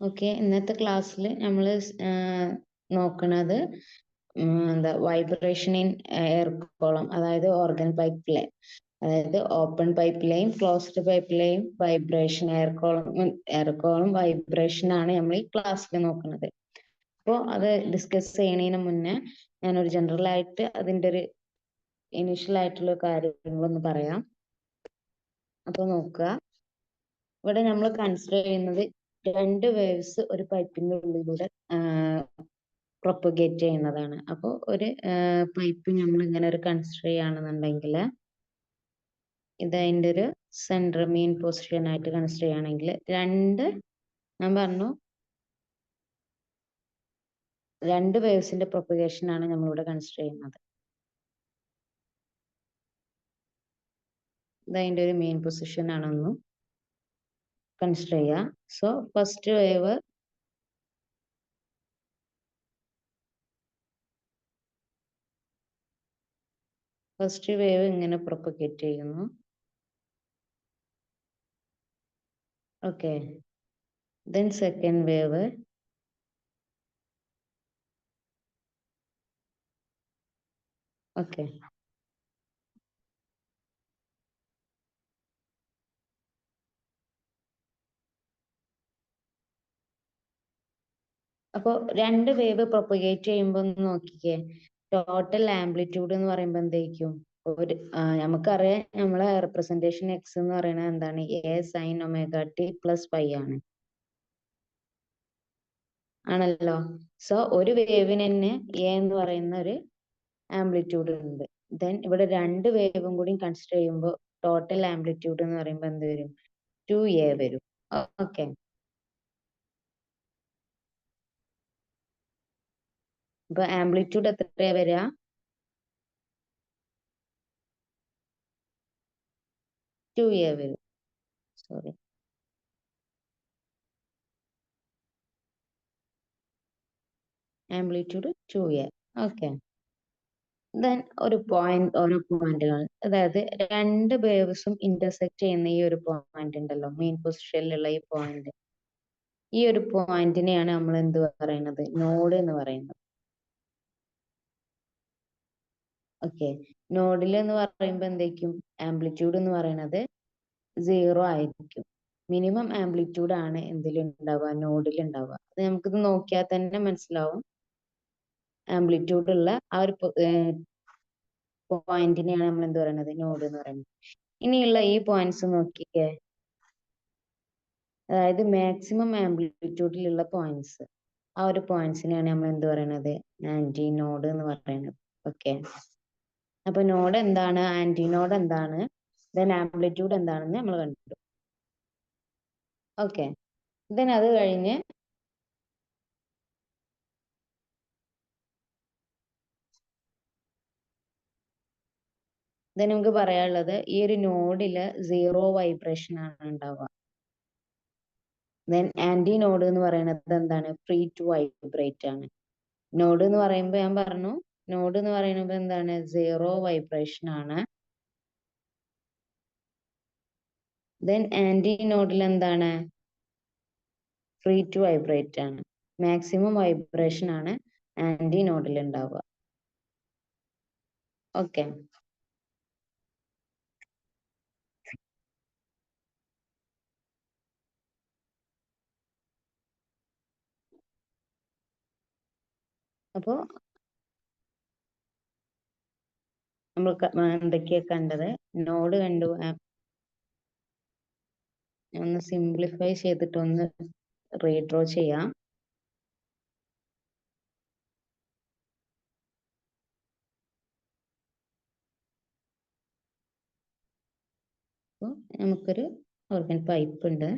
Okay, ഇന്നത്തെ ക്ലാസ്സിൽ നമ്മൾ നോക്കുന്നത് എന്താ വൈബ്രേഷൻ ഇൻ എയർ കോളം, അതായത് ഓർഗൻ പൈപ്പ് ലൈൻ, അതായത് open pipe line, closed pipe line, vibration, air column vibration ആണ് നമ്മൾ ഈ ക്ലാസ്സിൽ നോക്കുന്നത്. അപ്പോൾ അത് ഡിസ്കസ് ചെയ്യുന്നതിന് മുന്നേ ഞാനൊരു ജനറൽ ആയിട്ട് അതിൻ്റെ ഒരു ഇനീഷ്യൽ ആയിട്ടുള്ള കാര്യങ്ങളൊന്ന് പറയാം. അപ്പോൾ നോക്കുക, ഇവിടെ നമ്മൾ കൺസിഡർ ചെയ്യുന്നത് രണ്ട് വേവ്സ് ഒരു പൈപ്പിന്റെ ഉള്ളിലൂടെ പ്രൊപ്പഗേറ്റ് ചെയ്യുന്നതാണ്. അപ്പോൾ ഒരു പൈപ്പ് നമ്മൾ ഇങ്ങനെ ഒരു കൺസിഡർ ചെയ്യുകയാണെന്നുണ്ടെങ്കിൽ ഇത് അതിൻ്റെ ഒരു സെൻട്രൽ മെയിൻ പൊസിഷൻ ആയിട്ട് കൺസിഡർ ചെയ്യുകയാണെങ്കിൽ ഞാൻ പറഞ്ഞു രണ്ട് വേവ്സിന്റെ പ്രൊപ്പഗേഷൻ ആണ് നമ്മളിവിടെ കൺസിഡർ ചെയ്യുന്നത്. ഇത് അതിൻ്റെ ഒരു മെയിൻ പൊസിഷൻ ആണെന്നും കൺസിഡർ ചെയ്യുക. സോ ഫസ്റ്റ് വേവ് ഇങ്ങനെ പ്രൊപ്പഗേറ്റ് ചെയ്യുന്നു. Okay, then second wave okay. അപ്പോൾ രണ്ട് വേവ് പ്രൊപ്പഗേറ്റ് ചെയ്യുമ്പോൾ നോക്കിക്കേ, ടോട്ടൽ ആംപ്ലിറ്റ്യൂഡ് എന്ന് പറയുമ്പോൾ എന്തായിരിക്കും? നമുക്കറിയാം, നമ്മളെ റെപ്രസെന്റേഷൻ എക്സ് എന്ന് പറയുന്നത് എന്താണ്? A sine omega T plus pi ആണല്ലോ. സോ ഒരു വേവിന് തന്നെ എ എന്ന് പറയുന്ന ഒരു ആംപ്ലിറ്റ്യൂഡ് ഉണ്ട്. ദെൻ ഇവിടെ രണ്ട് വേവും കൂടി കൺസിഡർ ചെയ്യുമ്പോൾ ടോട്ടൽ ആംപ്ലിറ്റ്യൂഡ് എന്ന് പറയുമ്പോൾ എന്ത് വരും? 2a വരും. ഓക്കെ, അപ്പൊ ആംപ്ലിറ്റ്യൂഡ് എത്രയാ വരിക? 2a വരും. Sorry, amplitude 2a. Okay, then ഓരോ പോയിന്റുകൾ, അതായത് രണ്ട് വേവ്സും ഇന്റർസെക്ട് ചെയ്യുന്ന ഈ ഒരു പോയിന്റ് ഉണ്ടല്ലോ, മെയിൻ പൊസിഷനിലുള്ള ഈ ഒരു പോയിന്റിനെയാണ് നമ്മൾ എന്ത് പറയുന്നത്? നോഡ് എന്ന് പറയുന്നത്. ഓക്കെ, നോഡിൽ എന്ന് പറയുമ്പോൾ എന്തായിരിക്കും? ആംപ്ലിറ്റ്യൂഡ് എന്ന് പറയുന്നത് 0 ആയിരിക്കും. മിനിമം ആംപ്ലിറ്റ്യൂഡ് ആണ് എന്തിലുണ്ടാവുക? നോഡിൽ ഉണ്ടാവുക. അത് നമുക്കിത് നോക്കിയാൽ തന്നെ മനസ്സിലാവും. ആംപ്ലിറ്റ്യൂഡ് ഉള്ള ആ ഒരു പോയിന്റിനെയാണ് നമ്മൾ എന്ത് പറയുന്നത്? നോഡ് എന്ന് പറയുന്നത്. ഇനിയുള്ള ഈ പോയിന്റ്സ് നോക്കിക്കേ, അതായത് മാക്സിമം ആംപ്ലിറ്റ്യൂഡിലുള്ള പോയിന്റ്സ്, ആ ഒരു പോയിന്റ്സിനെയാണ് നമ്മൾ എന്ത് പറയുന്നത്? ആന്റി നോഡ് എന്ന് പറയുന്നത്. ഓക്കെ, അപ്പൊ നോഡ് എന്താണ്, ആന്റി നോഡ് എന്താണ്, ദെൻ ആംപ്ലിറ്റ്യൂഡ് എന്താണെന്ന് നമ്മൾ കണ്ടു. ഓക്കെ, ദെൻ അത് കഴിഞ്ഞ് നമുക്ക് പറയാനുള്ളത്, ഈ ഒരു നോഡില് 0 വൈബ്രേഷൻ ആണ് ഉണ്ടാവുക. ദെൻ ആന്റി നോഡ് എന്ന് പറയുന്നത് എന്താണ്? ഫ്രീ ടു വൈബ്രേറ്റ് ആണ്. നോഡ് എന്ന് പറയുമ്പോൾ ഞാൻ പറഞ്ഞു, നോഡ് എന്ന് പറയുന്നത് എന്താണ്? 0 വൈബ്രേഷൻ ആണ്. ദെൻ ആന്റി നോഡിൽ എന്താണ്? ഫ്രീ ടു വൈബ്രേറ്റ് ആണ്. മാക്സിമം വൈബ്രേഷൻ ആണ് ആന്റി നോഡിൽ ഉണ്ടാവുക. ഓക്കെ, അപ്പോ നമ്മൾ എന്തൊക്കെയാ കണ്ടത്? നോഡ് കണ്ടു. ഒന്ന് സിംപ്ലിഫൈ ചെയ്തിട്ട് ഒന്ന് റീഡ്രോ ചെയ്യാം. അപ്പോൾ നമുക്കൊരു ഓർഗൻ പൈപ്പ് ഉണ്ട്.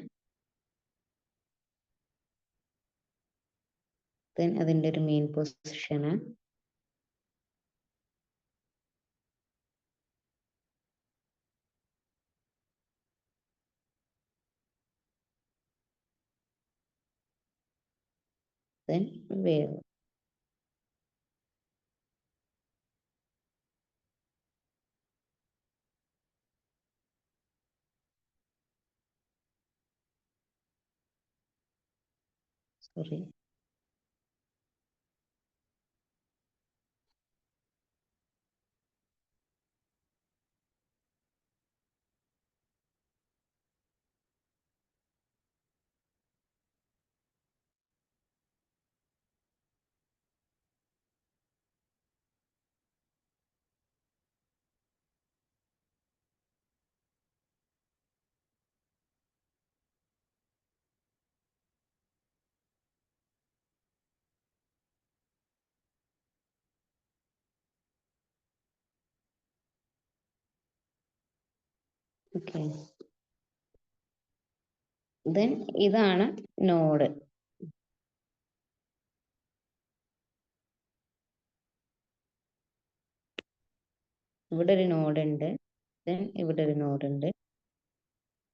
ദെൻ അതിൻ്റെ ഒരു മെയിൻ പൊസിഷന്, then wave. Sorry. Okay, then ഇതാണ് നോഡ്. ഇവിടെ ഒരു നോഡ് ഉണ്ട്, ദെൻ ഇവിടെ ഒരു നോഡ് ഉണ്ട്,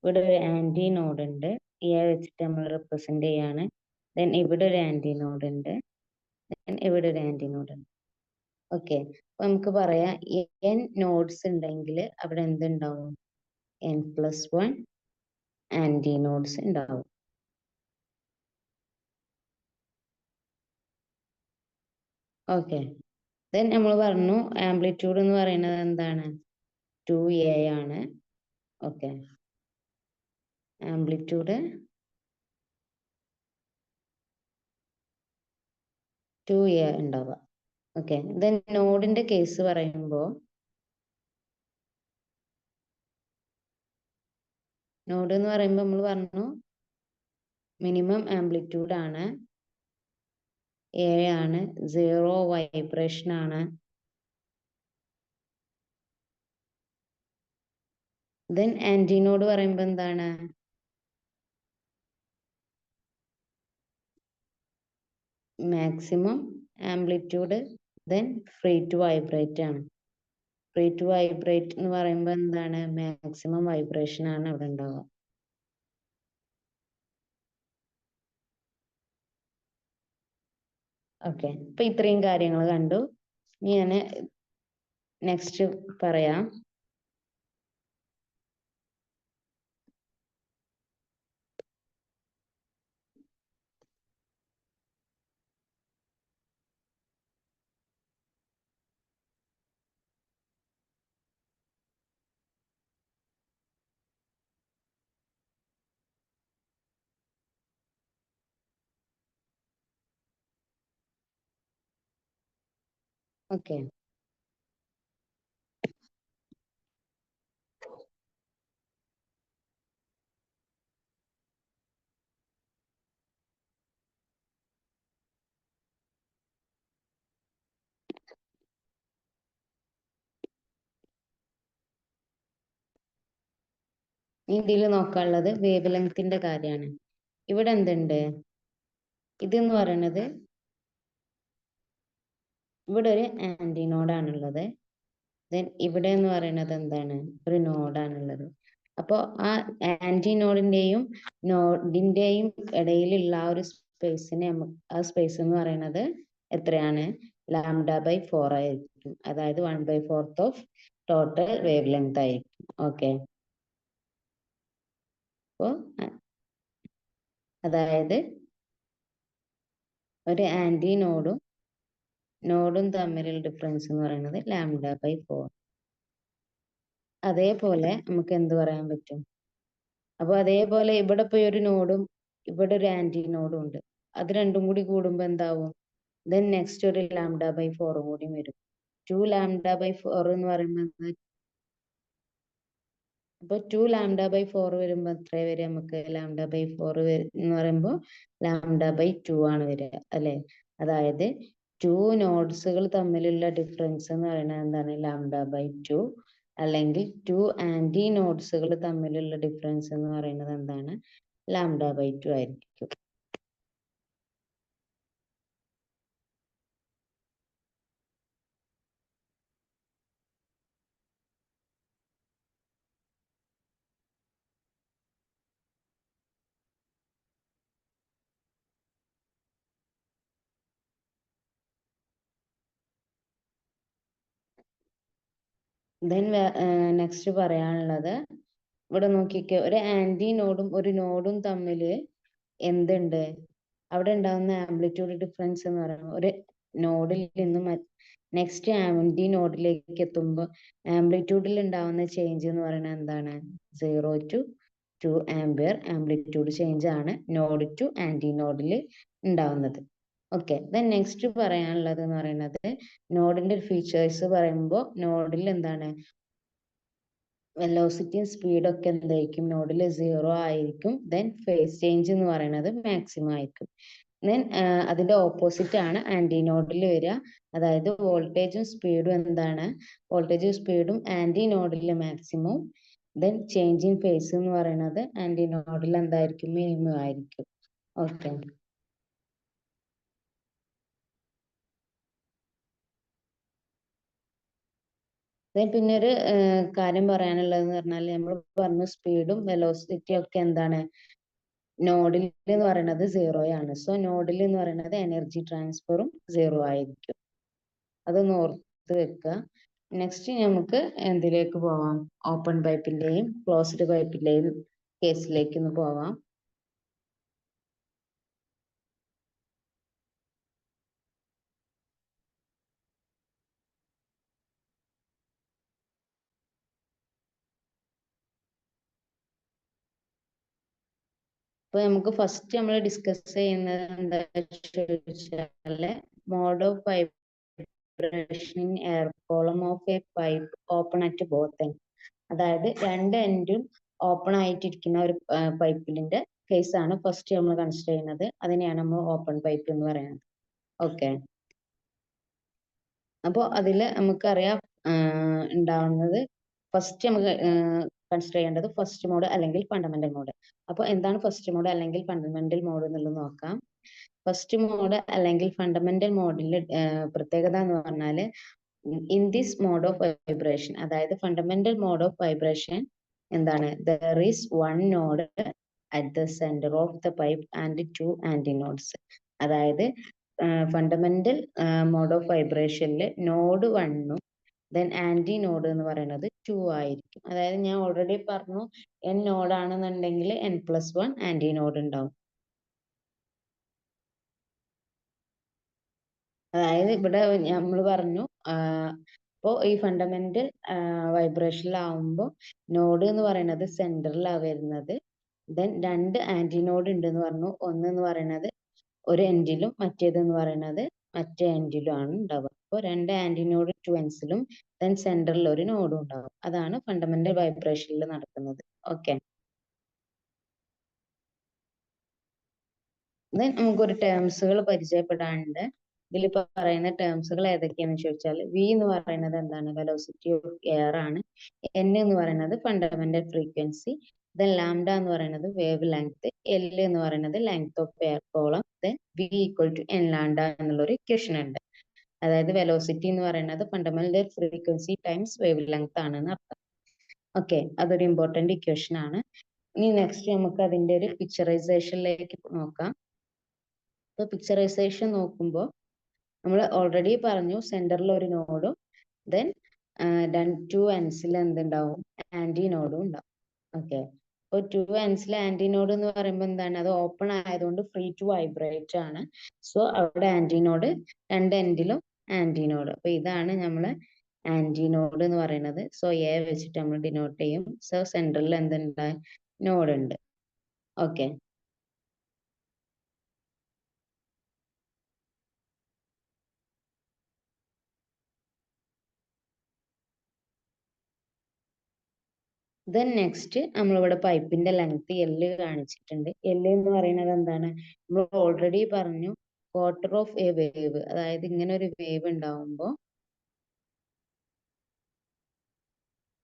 ഇവിടെ ഒരു ആന്റി നോഡ് ഉണ്ട്, എ വെച്ചിട്ട് നമ്മൾ റിപ്രസെന്റ് ചെയ്യാണ്. ദെൻ ഇവിടെ ഒരു ആന്റി നോഡ് ഉണ്ട്, ദെൻ ഇവിടെ ഒരു ആന്റി നോഡ് ഉണ്ട്. ഓക്കെ, അപ്പൊ നമുക്ക് പറയാം n നോഡ്സ് ഉണ്ടെങ്കിൽ അവിടെ എന്തുണ്ടാവും? n+1 ആന്റി നോഡ്സ് ഉണ്ടാവും. ഓക്കെ, ദെൻ നമ്മൾ പറഞ്ഞു ആംപ്ലിറ്റ്യൂഡ് എന്ന് പറയുന്നത് എന്താണ്? 2a ആണ്. ഓക്കെ, ആംപ്ലിറ്റ്യൂഡ് 2a ഉണ്ടാവുക. ഓക്കെ, ദെൻ നോഡിന്റെ കേസ് പറയുമ്പോൾ നോഡ് എന്ന് പറയുമ്പോൾ നമ്മൾ പറഞ്ഞു മിനിമം ആംപ്ലിറ്റ്യൂഡ് ആണ്, എ ആണ്, 0 വൈബ്രേഷൻ ആണ്. ദെൻ ആന്റി നോഡ് പറയുമ്പോൾ എന്താണ്? Maximum amplitude, then free to vibrate ആണ്. ഫ്രീ ടു വൈബ്രേറ്റ് എന്ന് പറയുമ്പോൾ എന്താണ്? മാക്സിമം വൈബ്രേഷൻ ആണ് അവിടെ ഉണ്ടാവുക. ഓക്കെ, അപ്പൊ ഇത്രയും കാര്യങ്ങൾ കണ്ടു. ഞാൻ നെക്സ്റ്റ് പറയാം. ഓക്കെ, ഇതിൽ നോക്കാനുള്ളത് വേവ് ലെങ്ത്തിന്റെ കാര്യമാണ്. ഇവിടെ എന്തുണ്ട്? ഇതെന്ന് പറയുന്നത് ഇവിടെ ഒരു ആന്റി നോഡാണുള്ളത്. ദെൻ ഇവിടെ എന്ന് പറയുന്നത് എന്താണ്? ഒരു നോഡാണുള്ളത്. അപ്പോൾ ആ ആന്റി നോഡിന്റെയും നോഡിന്റെയും ഇടയിലുള്ള ആ ഒരു സ്പേസിനെ ആ സ്പേസ് എന്ന് പറയുന്നത് എത്രയാണ്? λ/4 ആയിരിക്കും. അതായത് 1/4 ഓഫ് ടോട്ടൽ വേവ് ലെങ്ത് ആയിരിക്കും. ഓക്കെ, അപ്പോൾ അതായത് ഒരു ആന്റി നോഡും തമ്മിലുള്ള ഡിഫറൻസ് എന്ന് പറയുന്നത് λ/4. അതേപോലെ നമുക്ക് എന്ത് പറയാൻ പറ്റും? അപ്പൊ അതേപോലെ ഇവിടെ ഇപ്പൊ ഒരു നോഡും ഇവിടെ ഒരു ആന്റി നോഡും ഉണ്ട്. അത് രണ്ടും കൂടി കൂടുമ്പോ എന്താവും? ദെൻ നെക്സ്റ്റ് ഒരു λ/4 കൂടി വരും. 2λ/4 എന്ന് പറയുമ്പോൾ അപ്പൊ 2λ/4 വരുമ്പോ എത്ര വരെ? നമുക്ക് λ/4 എന്ന് പറയുമ്പോൾ λ/2 ആണ് വരിക, അല്ലെ? അതായത് 2 നോഡ്സുകൾ തമ്മിലുള്ള ഡിഫറൻസ് എന്ന് പറയുന്നത് എന്താണ്? λ/2. അല്ലെങ്കിൽ 2 ആന്റി നോഡ്സുകൾ തമ്മിലുള്ള ഡിഫറൻസ് എന്ന് പറയുന്നത് എന്താണ്? λ/2 ആയിരിക്കും. ദെൻ നെക്സ്റ്റ് പറയാനുള്ളത്, ഇവിടെ നോക്കിക്കോ, ഒരു ആന്റി നോഡും ഒരു നോഡും തമ്മിൽ എന്തുണ്ട്? അവിടെ ഉണ്ടാകുന്ന ആംപ്ലിറ്റ്യൂഡ് ഡിഫറൻസ് എന്ന് പറയുമ്പോൾ ഒരു നോഡിൽ നിന്നും നെക്സ്റ്റ് ആംറ്റി നോഡിലേക്ക് എത്തുമ്പോൾ ആംപ്ലിറ്റ്യൂഡിൽ ഉണ്ടാവുന്ന ചേഞ്ച് എന്ന് പറയുന്നത് എന്താണ്? 0 to 2 ആംപിയർ ആംപ്ലിറ്റ്യൂഡ് ചേഞ്ച് ആണ് നോഡ് ടു ആന്റി നോഡിൽ ഉണ്ടാവുന്നത്. ഓക്കെ, ദെൻ നെക്സ്റ്റ് പറയാനുള്ളത് എന്ന് പറയുന്നത് നോഡിന്റെ ഫീച്ചേഴ്സ് പറയുമ്പോൾ നോഡിൽ എന്താണ് വെലോസിറ്റിയും സ്പീഡും ഒക്കെ എന്തായിരിക്കും? നോഡിൽ 0 ആയിരിക്കും. ദെൻ ഫേസ് ചേഞ്ച് എന്ന് പറയുന്നത് മാക്സിമം ആയിരിക്കും. ദെൻ അതിന്റെ ഓപ്പോസിറ്റ് ആണ് ആന്റി നോഡിൽ വരിക. അതായത് വോൾട്ടേജും സ്പീഡും എന്താണ്? വോൾട്ടേജും സ്പീഡും ആന്റി നോഡിൽ maximum, then change in phase എന്ന് പറയുന്നത് ആന്റി നോഡിൽ എന്തായിരിക്കും? മിനിമം ആയിരിക്കും. ഓക്കെ, പിന്നെ ഒരു കാര്യം പറയാനുള്ളതെന്ന് പറഞ്ഞാൽ നമ്മൾ പറഞ്ഞു സ്പീഡും വെലോസിറ്റിയും ഒക്കെ എന്താണ്? നോഡിൽ എന്ന് പറയുന്നത് 0 ആണ്. സോ നോഡിൽ എന്ന് പറയുന്നത് എനർജി ട്രാൻസ്ഫറും 0 ആയിരിക്കും. അതൊന്ന് ഓർത്ത് വെക്കുക. നെക്സ്റ്റ് നമുക്ക് എന്തിലേക്ക് പോവാം? ഓപ്പൺ പൈപ്പിന്റെയും ക്ലോസ്ഡ് പൈപ്പിന്റെയും കേസിലേക്ക് ഒന്ന് പോവാം. ഇപ്പൊ നമുക്ക് ഫസ്റ്റ് നമ്മൾ ഡിസ്കസ് ചെയ്യുന്നത് എന്താ ചോദിച്ചാല് mode of vibration air column of a pipe open at both end. അതായത് രണ്ട് എൻഡും ഓപ്പൺ ആയിട്ടിരിക്കുന്ന ഒരു പൈപ്പിന്റെ കേസ് ആണ് ഫസ്റ്റ് നമ്മൾ കൺസിഡർ ചെയ്യുന്നത്. അതിനെയാണ് നമ്മൾ ഓപ്പൺ പൈപ്പ് എന്ന് പറയുന്നത്. ഓക്കെ, അപ്പോൾ അതില് നമുക്കറിയാം ഉണ്ടാവുന്നത് ഫസ്റ്റ് നമുക്ക് കൺസിഡർ ചെയ്യേണ്ടത് ഫസ്റ്റ് മോഡ് അല്ലെങ്കിൽ ഫണ്ടമെന്റൽ മോഡ്. അപ്പോൾ എന്താണ് ഫസ്റ്റ് മോഡ് അല്ലെങ്കിൽ ഫണ്ടമെന്റൽ മോഡ് എന്നുള്ളത് നോക്കാം. ഫസ്റ്റ് മോഡ് അല്ലെങ്കിൽ ഫണ്ടമെന്റൽ മോഡിന്റെ പ്രത്യേകത എന്ന് പറഞ്ഞാല് in this mode of vibration, അതായത് ഫണ്ടമെന്റൽ മോഡ് ഓഫ് വൈബ്രേഷൻ എന്താണ്? There is one node at the centre of the pipe and two antinodes. അതായത് ഫണ്ടമെന്റൽ മോഡ് ഓഫ് വൈബ്രേഷനിൽ നോഡ് 1ഉം ദെൻ ആന്റി നോഡ് എന്ന് പറയുന്നത് 2 ആയിരിക്കും. അതായത് ഞാൻ ഓൾറെഡി പറഞ്ഞു n നോഡ് ആണെന്നുണ്ടെങ്കിൽ n+1 ആന്റി നോഡ് ഉണ്ടാവും. അതായത് ഇവിടെ നമ്മൾ പറഞ്ഞു ഇപ്പോൾ ഈ ഫണ്ടമെന്റൽ വൈബ്രേഷനിലാവുമ്പോൾ നോഡ് എന്ന് പറയുന്നത് സെന്ററിലാണ് വരുന്നത്. ദെൻ രണ്ട് ആന്റി നോഡ് ഉണ്ട് എന്ന് പറഞ്ഞു. ഒന്ന് എന്ന് പറയുന്നത് ഒരു എൻഡിലും മറ്റേത് എന്ന് പറയുന്നത് മറ്റേ എൻഡിലും ആണ് ഉണ്ടാവുക. അപ്പോൾ രണ്ട് ആന്റി നോഡ് ടു എൻഡ്സിലും ദെൻ സെന്ററിൽ ഒരു നോഡും ഉണ്ടാവും. അതാണ് ഫണ്ടമെന്റൽ വൈബ്രേഷനിൽ നടക്കുന്നത്. ഓക്കെ, ദെൻ നമുക്കൊരു ടേംസുകൾ പരിചയപ്പെടാനുണ്ട്. ഇതിൽ പറയുന്ന ടേംസുകൾ ഏതൊക്കെയാണെന്ന് ചോദിച്ചാൽ വി എന്ന് പറയുന്നത് എന്താണ്? വെലോസിറ്റി ഓഫ് എയർ ആണ്. എൻ എന്ന് പറയുന്നത് ഫണ്ടമെന്റൽ ഫ്രീക്വൻസി, ദെൻ ലാംഡ എന്ന് പറയുന്നത് വേവ് ലെങ്ത്, എൽ എന്ന് പറയുന്നത് length of air column, then V equal to N lambda എന്നുള്ള ഒരു ഇക്വേഷൻ ഉണ്ട്. അതായത് വെലോസിറ്റി എന്ന് പറയുന്നത് fundamental frequency times wave length ആണെന്ന് അർത്ഥം. ഓക്കെ, അതൊരു ഇമ്പോർട്ടന്റ് ഇക്വേഷൻ ആണ്. ഇനി നെക്സ്റ്റ് നമുക്ക് അതിന്റെ ഒരു പിക്ചറൈസേഷനിലേക്ക് നോക്കാം. ഇപ്പൊ പിക്ചറൈസേഷൻ നോക്കുമ്പോൾ നമ്മൾ ഓൾറെഡി പറഞ്ഞു സെന്ററിൽ ഒരു നോഡും ദെൻ ടു എൻഡ്സിൽ എന്തുണ്ടാവും? ആന്റി നോഡും ഉണ്ടാവും. ഓക്കെ, അപ്പോൾ ടു എൻഡ്സിലെ ആന്റി നോഡ് എന്ന് പറയുമ്പോൾ എന്താണ്? അത് ഓപ്പൺ ആയതുകൊണ്ട് ഫ്രീ ടു വൈബ്രേറ്റ് ആണ്. സോ അവിടെ ആന്റി നോഡ് രണ്ട് എൻഡിലും ആന്റി നോഡ്. അപ്പൊ ഇതാണ് നമ്മള് ആന്റി നോഡ് എന്ന് പറയുന്നത്. സോ എ വെച്ചിട്ട് നമ്മൾ ഡിനോട്ട് ചെയ്യും. സോ സെന്ററിൽ എന്തുണ്ട്? നോഡ് ഉണ്ട്. ഓക്കെ, ദെൻ നെക്സ്റ്റ് നമ്മളിവിടെ പൈപ്പിന്റെ ലെങ്ത് എല്ല് കാണിച്ചിട്ടുണ്ട്. എല്ല് എന്ന് പറയുന്നത് എന്താണ്? നമ്മൾ ഓൾറെഡി പറഞ്ഞു ക്വാർട്ടർ ഓഫ് എ വേവ്. അതായത് ഇങ്ങനെ ഒരു വേവ് ഉണ്ടാവുമ്പോൾ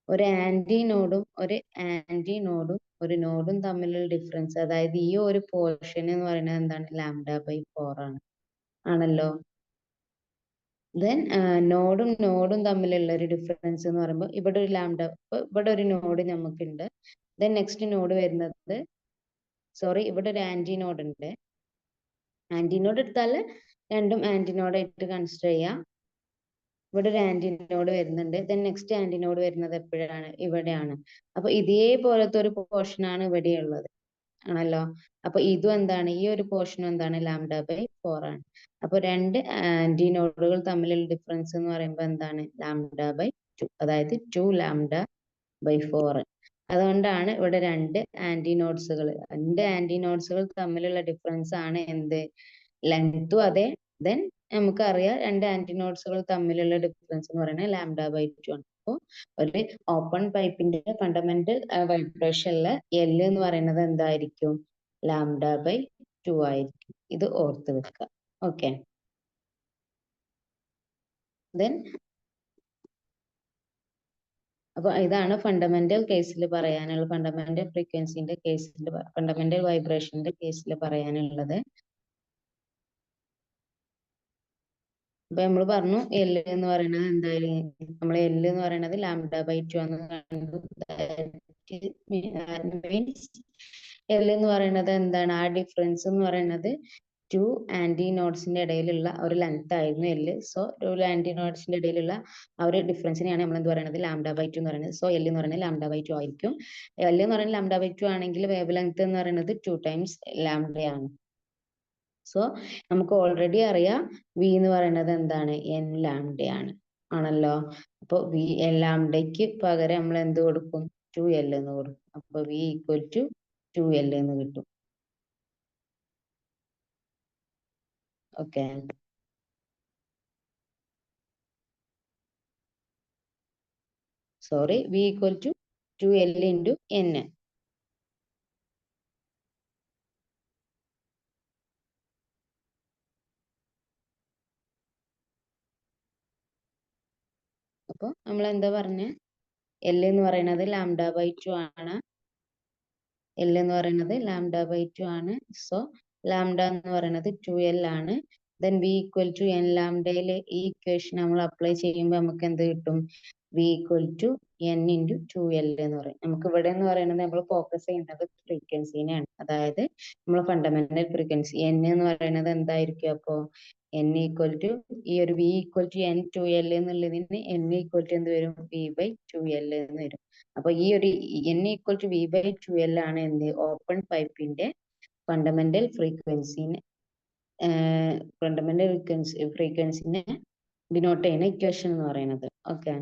ഒരു ഒരു നോഡും തമ്മിലുള്ള ഡിഫറൻസ്, അതായത് ഈ ഒരു പോർഷൻ എന്ന് പറയുന്നത് എന്താണ്? λ/4 ആണ്, ആണല്ലോ. ദെൻ നോഡും തമ്മിലുള്ള ഒരു ഡിഫറൻസ് എന്ന് പറയുമ്പോൾ ഇവിടെ ഒരു ലാംഡ, ഇവിടെ ഒരു നോഡ് നമുക്കുണ്ട്. ദെൻ നെക്സ്റ്റ് നോഡ് വരുന്നത്, സോറി, ഇവിടെ ഒരു ആന്റി നോഡ് ഉണ്ട്. ആന്റി നോഡ് എടുത്താൽ രണ്ടും ആന്റി നോഡ് ആയിട്ട് കൺസിഡർ ചെയ്യാം. ഇവിടെ ഒരു ആന്റി നോഡ് വരുന്നുണ്ട്. ദെൻ നെക്സ്റ്റ് ആന്റി നോഡ് വരുന്നത് എപ്പോഴാണ്? ഇവിടെയാണ്. അപ്പൊ ഇതേപോലത്തെ ഒരു പോർഷൻ ആണ് ഇവിടെയുള്ളത്. ആണല്ലോ. അപ്പൊ ഇതും എന്താണ്, ഈ ഒരു പോർഷനും എന്താണ്, ലാംഡ ബൈ 4 ആണ്. അപ്പൊ രണ്ട് ആന്റി നോഡുകൾ തമ്മിലുള്ള ഡിഫറൻസ് എന്ന് പറയുമ്പോൾ എന്താണ്, ലാംഡ ബൈ 2, അതായത് 2 ലാംഡ ബൈ 4. അതുകൊണ്ടാണ് ഇവിടെ രണ്ട് ആന്റി നോഡ്സുകൾ തമ്മിലുള്ള ഡിഫറൻസ് ആണ് എന്ത്, ലെങ്തും അതെ. ദെൻ നമുക്കറിയാം രണ്ട് ആന്റി നോഡ്സുകൾ തമ്മിലുള്ള ഡിഫറൻസ് എന്ന് പറയുന്നത് ലാംഡ ബൈ 2 ആണ്. അപ്പോൾ ഒരു ഓപ്പൺ പൈപ്പിന്റെ ഫണ്ടമെന്റൽ വൈബ്രേഷനിലെ എൽ എന്ന് പറയുന്നത് എന്തായിരിക്കും, ലാംഡ ബൈ 2 ആയിരിക്കും. ഇത് ഓർത്ത് വെക്കുക. ഓക്കെ. ദെൻ അപ്പൊ ഇതാണ് ഫണ്ടമെന്റൽ കേസിൽ പറയാനുള്ള, ഫണ്ടമെന്റൽ ഫ്രീക്വൻസിന്റെ കേസിൽ, ഫണ്ടമെന്റൽ വൈബ്രേഷന്റെ കേസിൽ പറയാനുള്ളത്. അപ്പൊ നമ്മൾ പറഞ്ഞു എൽ എന്ന് പറയുന്നത് എന്തായാലും, നമ്മൾ എൽ എന്ന് പറയുന്നത് ലാംഡ ബൈ 2 ആണ് കണ്ടു. മീൻസ് എൽ എന്ന് പറയുന്നത് എന്താണ്, ആ ഡിഫറൻസ് എന്ന് പറയുന്നത് ടു ആന്റി നോഡ്സിന്റെ ഇടയിലുള്ള ഒരു ലെങ്ത് ആയിരുന്നു എല്. സോ ടു ആന്റി നോഡ്സിന്റെ ഇടയിലുള്ള ആ ഒരു ഡിഫറൻസിനെയാണ് നമ്മൾ എന്ത് പറയുന്നത്, ലാംഡ ബൈ 2 എന്ന് പറയുന്നത്. സോ എൽ എന്ന് പറയുന്നത് ലാംഡ ബൈ 2 ആയിരിക്കും. എൽ എന്ന് പറയുന്നത് ലാംഡ ബൈ 2 ആണെങ്കിൽ വേവ് ലെങ്ത് എന്ന് പറയുന്നത് 2 ടൈംസ് ലാംഡയാണ്. സോ നമുക്ക് ഓൾറെഡി അറിയാം വി എന്ന് പറയുന്നത് എന്താണ്, എൻ ലാംഡയാണ് ആണല്ലോ. അപ്പൊ വി എൻ ലാംഡയ്ക്ക് പകരം നമ്മൾ എന്ത് കൊടുക്കും, 2L എന്ന് കൊടുക്കും. അപ്പൊ വി ഈക്വൽ ടു 2L എന്ന് കിട്ടും. Okay. Sorry, V equal to 2L into N. അപ്പൊ നമ്മൾ എന്താ പറഞ്ഞ, എൽ എന്ന് പറയുന്നത് ലാംഡ ബൈ 2 ആണ്. എൽ എന്ന് പറയുന്നത് ലാംഡ ബൈ 2 ആണ്. സോ ലാംഡ എന്ന് പറയുന്നത് 2L ആണ്. Then V equal to N ലാംഡയിൽ ഈ ഇക്വേഷൻ നമ്മൾ അപ്ലൈ ചെയ്യുമ്പോൾ നമുക്ക് എന്ത് കിട്ടും, V equal to N into 2L എന്ന് പറയും. നമുക്ക് ഇവിടെ എന്ന് പറയുന്നത് നമ്മൾ ഫോക്കസ് ചെയ്യുന്നത് ഫ്രീക്വൻസിനെയാണ്. അതായത് നമ്മൾ ഫണ്ടമെന്റൽ ഫ്രീക്വൻസി എൻ എന്ന് പറയുന്നത് എന്തായിരിക്കും, അപ്പോ എൻ ഈക്വൽ ടു ഈ ഒരു V equal to N 2L എന്നുള്ളതിന് എൻ ഈക്വൽ ടു എന്ത് വരും, വി ബൈ 2L എന്ന് വരും. അപ്പൊ ഈ ഒരു N equal to V by 2L ആണ് എന്ത്, ഓപ്പൺ പൈപ്പിന്റെ ഫണ്ടമെന്റൽ ഫ്രീക്വൻസിനെ ഫ്രീക്വൻസിനെ ഡിനോട്ട് ചെയ്യുന്ന ഇക്വേഷൻ എന്ന് പറയുന്നത്. ഓക്കെ.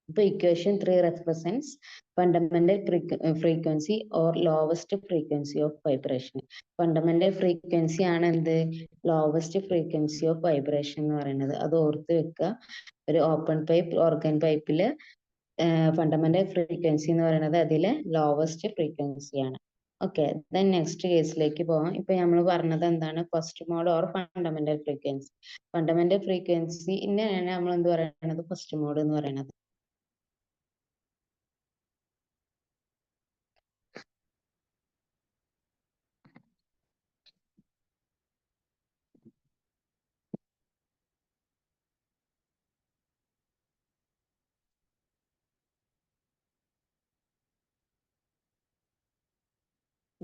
അപ്പൊ equation 3 represents fundamental frequency or lowest frequency of vibration. Fundamental frequency ആണ് എന്ത്, ലോവസ്റ്റ് ഫ്രീക്വൻസി ഓഫ് വൈബ്രേഷൻ എന്ന് പറയുന്നത്. അത് ഓർത്ത് വെക്കുക. ഒരു ഓപ്പൺ പൈപ്പ് ഓർഗൻ പൈപ്പില് ഫണ്ടമെന്റൽ ഫ്രീക്വൻസി എന്ന് പറയുന്നത് അതിലെ ലോവസ്റ്റ് ഫ്രീക്വൻസി ആണ്. ഓക്കെ. ദെൻ നെക്സ്റ്റ് കേസിലേക്ക് പോവാം. ഇപ്പൊ നമ്മൾ പറഞ്ഞത് എന്താണ്, first mode or fundamental frequency. Fundamental ഫ്രീക്വൻസിനെയാണ് നമ്മൾ എന്ത് പറയുന്നത്, ഫസ്റ്റ് മോഡ് എന്ന് പറയുന്നത്.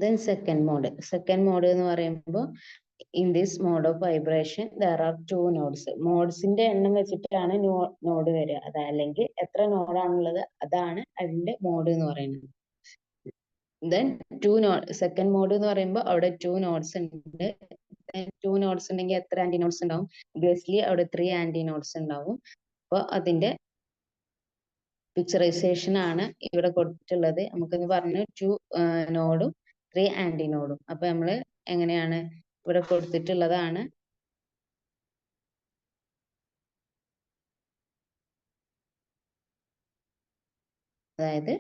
Then second mode എന്ന് പറയുമ്പോൾ in this mode of vibration there are two nodes. മോഡ്സിന്റെ എണ്ണം വെച്ചിട്ടാണ് നോഡ് വരിക. അതല്ലെങ്കിൽ എത്ര നോഡാണുള്ളത് അതാണ് അതിന്റെ മോഡ് എന്ന് പറയുന്നത്. Then second mode എന്ന് പറയുമ്പോൾ അവിടെ 2 nodes ഉണ്ട്. 2 nodes ഉണ്ടെങ്കിൽ എത്ര ആന്റി നോഡ്സ് ഉണ്ടാവും, ഒബ്വിയസ്ലി അവിടെ 3 ആന്റി നോഡ്സ് ഉണ്ടാവും. അപ്പൊ അതിന്റെ പിക്ചറൈസേഷൻ ആണ് ഇവിടെ കൊടുത്തിട്ടുള്ളത്. നമുക്കെന്ന് പറഞ്ഞു 2 നോഡും 3 ആന്റി നോഡും. അപ്പൊ നമ്മള് എങ്ങനെയാണ് ഇവിടെ കൊടുത്തിട്ടുള്ളതാണ്. അതായത്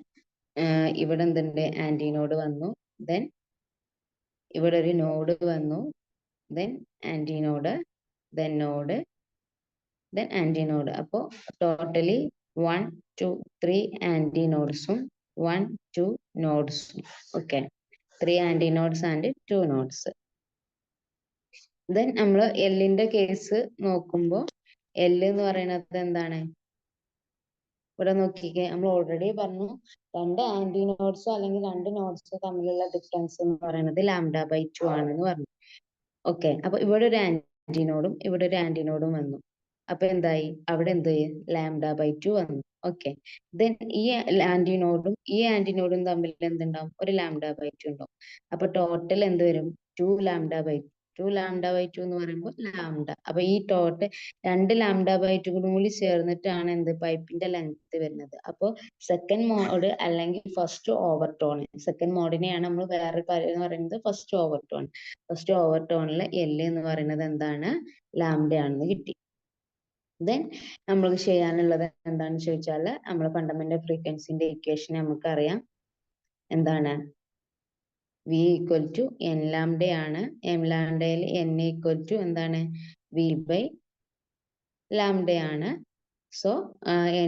ഇവിടെ എന്തുണ്ട്, ആന്റി നോഡ് വന്നു, ദെൻ ഇവിടെ ഒരു നോഡ് വന്നു, then antinode, then node, then antinode. അപ്പോ ടോട്ടലി 1 2 3 ആന്റി നോഡ്സും 1 2 നോഡ്സും. Okay. 3 anti nodes and 2 nodes. Then നമ്മൾ എല്ലിന്റെ കേസ് നോക്കുമ്പോൾ എൽ എന്ന് പറയുന്നത് എന്താണ്, ഇവിടെ നോക്കിക്കേ, നമ്മൾ ഓൾറെഡി പറഞ്ഞു രണ്ട് ആന്റി നോഡ്സോ അല്ലെങ്കിൽ രണ്ട് നോഡ്സോ തമ്മിലുള്ള ഡിഫറൻസ് എന്ന് പറയുന്നത് ലാംഡ ബൈ 2 ആണെന്ന് പറഞ്ഞു. ഓക്കെ. അപ്പൊ ഇവിടെ ഒരു ആന്റി നോഡും ഇവിടെ ഒരു ആന്റി നോഡും വന്നു. അപ്പൊ എന്തായി, അവിടെ എന്ത് ലാംഡ ബൈ 2 വന്നു. ഓക്കെ. ദെൻ ഈ ആന്റിനോഡും തമ്മിൽ എന്തുണ്ടാവും? ഒരു λ/2 ഉണ്ടാവും. അപ്പൊ ടോട്ടൽ എന്ത് വരും? 2λ/2. 2λ/2 എന്ന് പറയുമ്പോൾ ലാംഡ. അപ്പൊ ഈ രണ്ട് λ/2 കൂടി ചേർന്നിട്ടാണ് എന്ത് പൈപ്പിന്റെ ലെങ്ത് വരുന്നത്. അപ്പൊ സെക്കൻഡ് മോഡ് അല്ലെങ്കിൽ ഫസ്റ്റ് ഓവർടോൺ, സെക്കൻഡ് മോഡിനെയാണ് നമ്മൾ വേറെ കാര്യം പറയുന്നത് ഫസ്റ്റ് ഓവർടോൺ. ഫസ്റ്റ് ഓവർടോണിൽ L എന്ന് പറയുന്നത് എന്താണ്? ലാംഡയാണെന്ന് കിട്ടി. ദെൻ നമ്മൾക്ക് ചെയ്യാനുള്ളത് എന്താണെന്ന് ചോദിച്ചാൽ നമ്മൾ ഫണ്ടമെന്റൽ ഫ്രീക്വൻസിന്റെ ഇക്വേഷൻ നമുക്കറിയാം. എന്താണ്? V ഈക്വൽ ടു N ലാംഡയാണ്. M ലാംഡയിൽ N ഈക്വൽ ടു എന്താണ്? V ബൈ ലാംഡയാണ്. So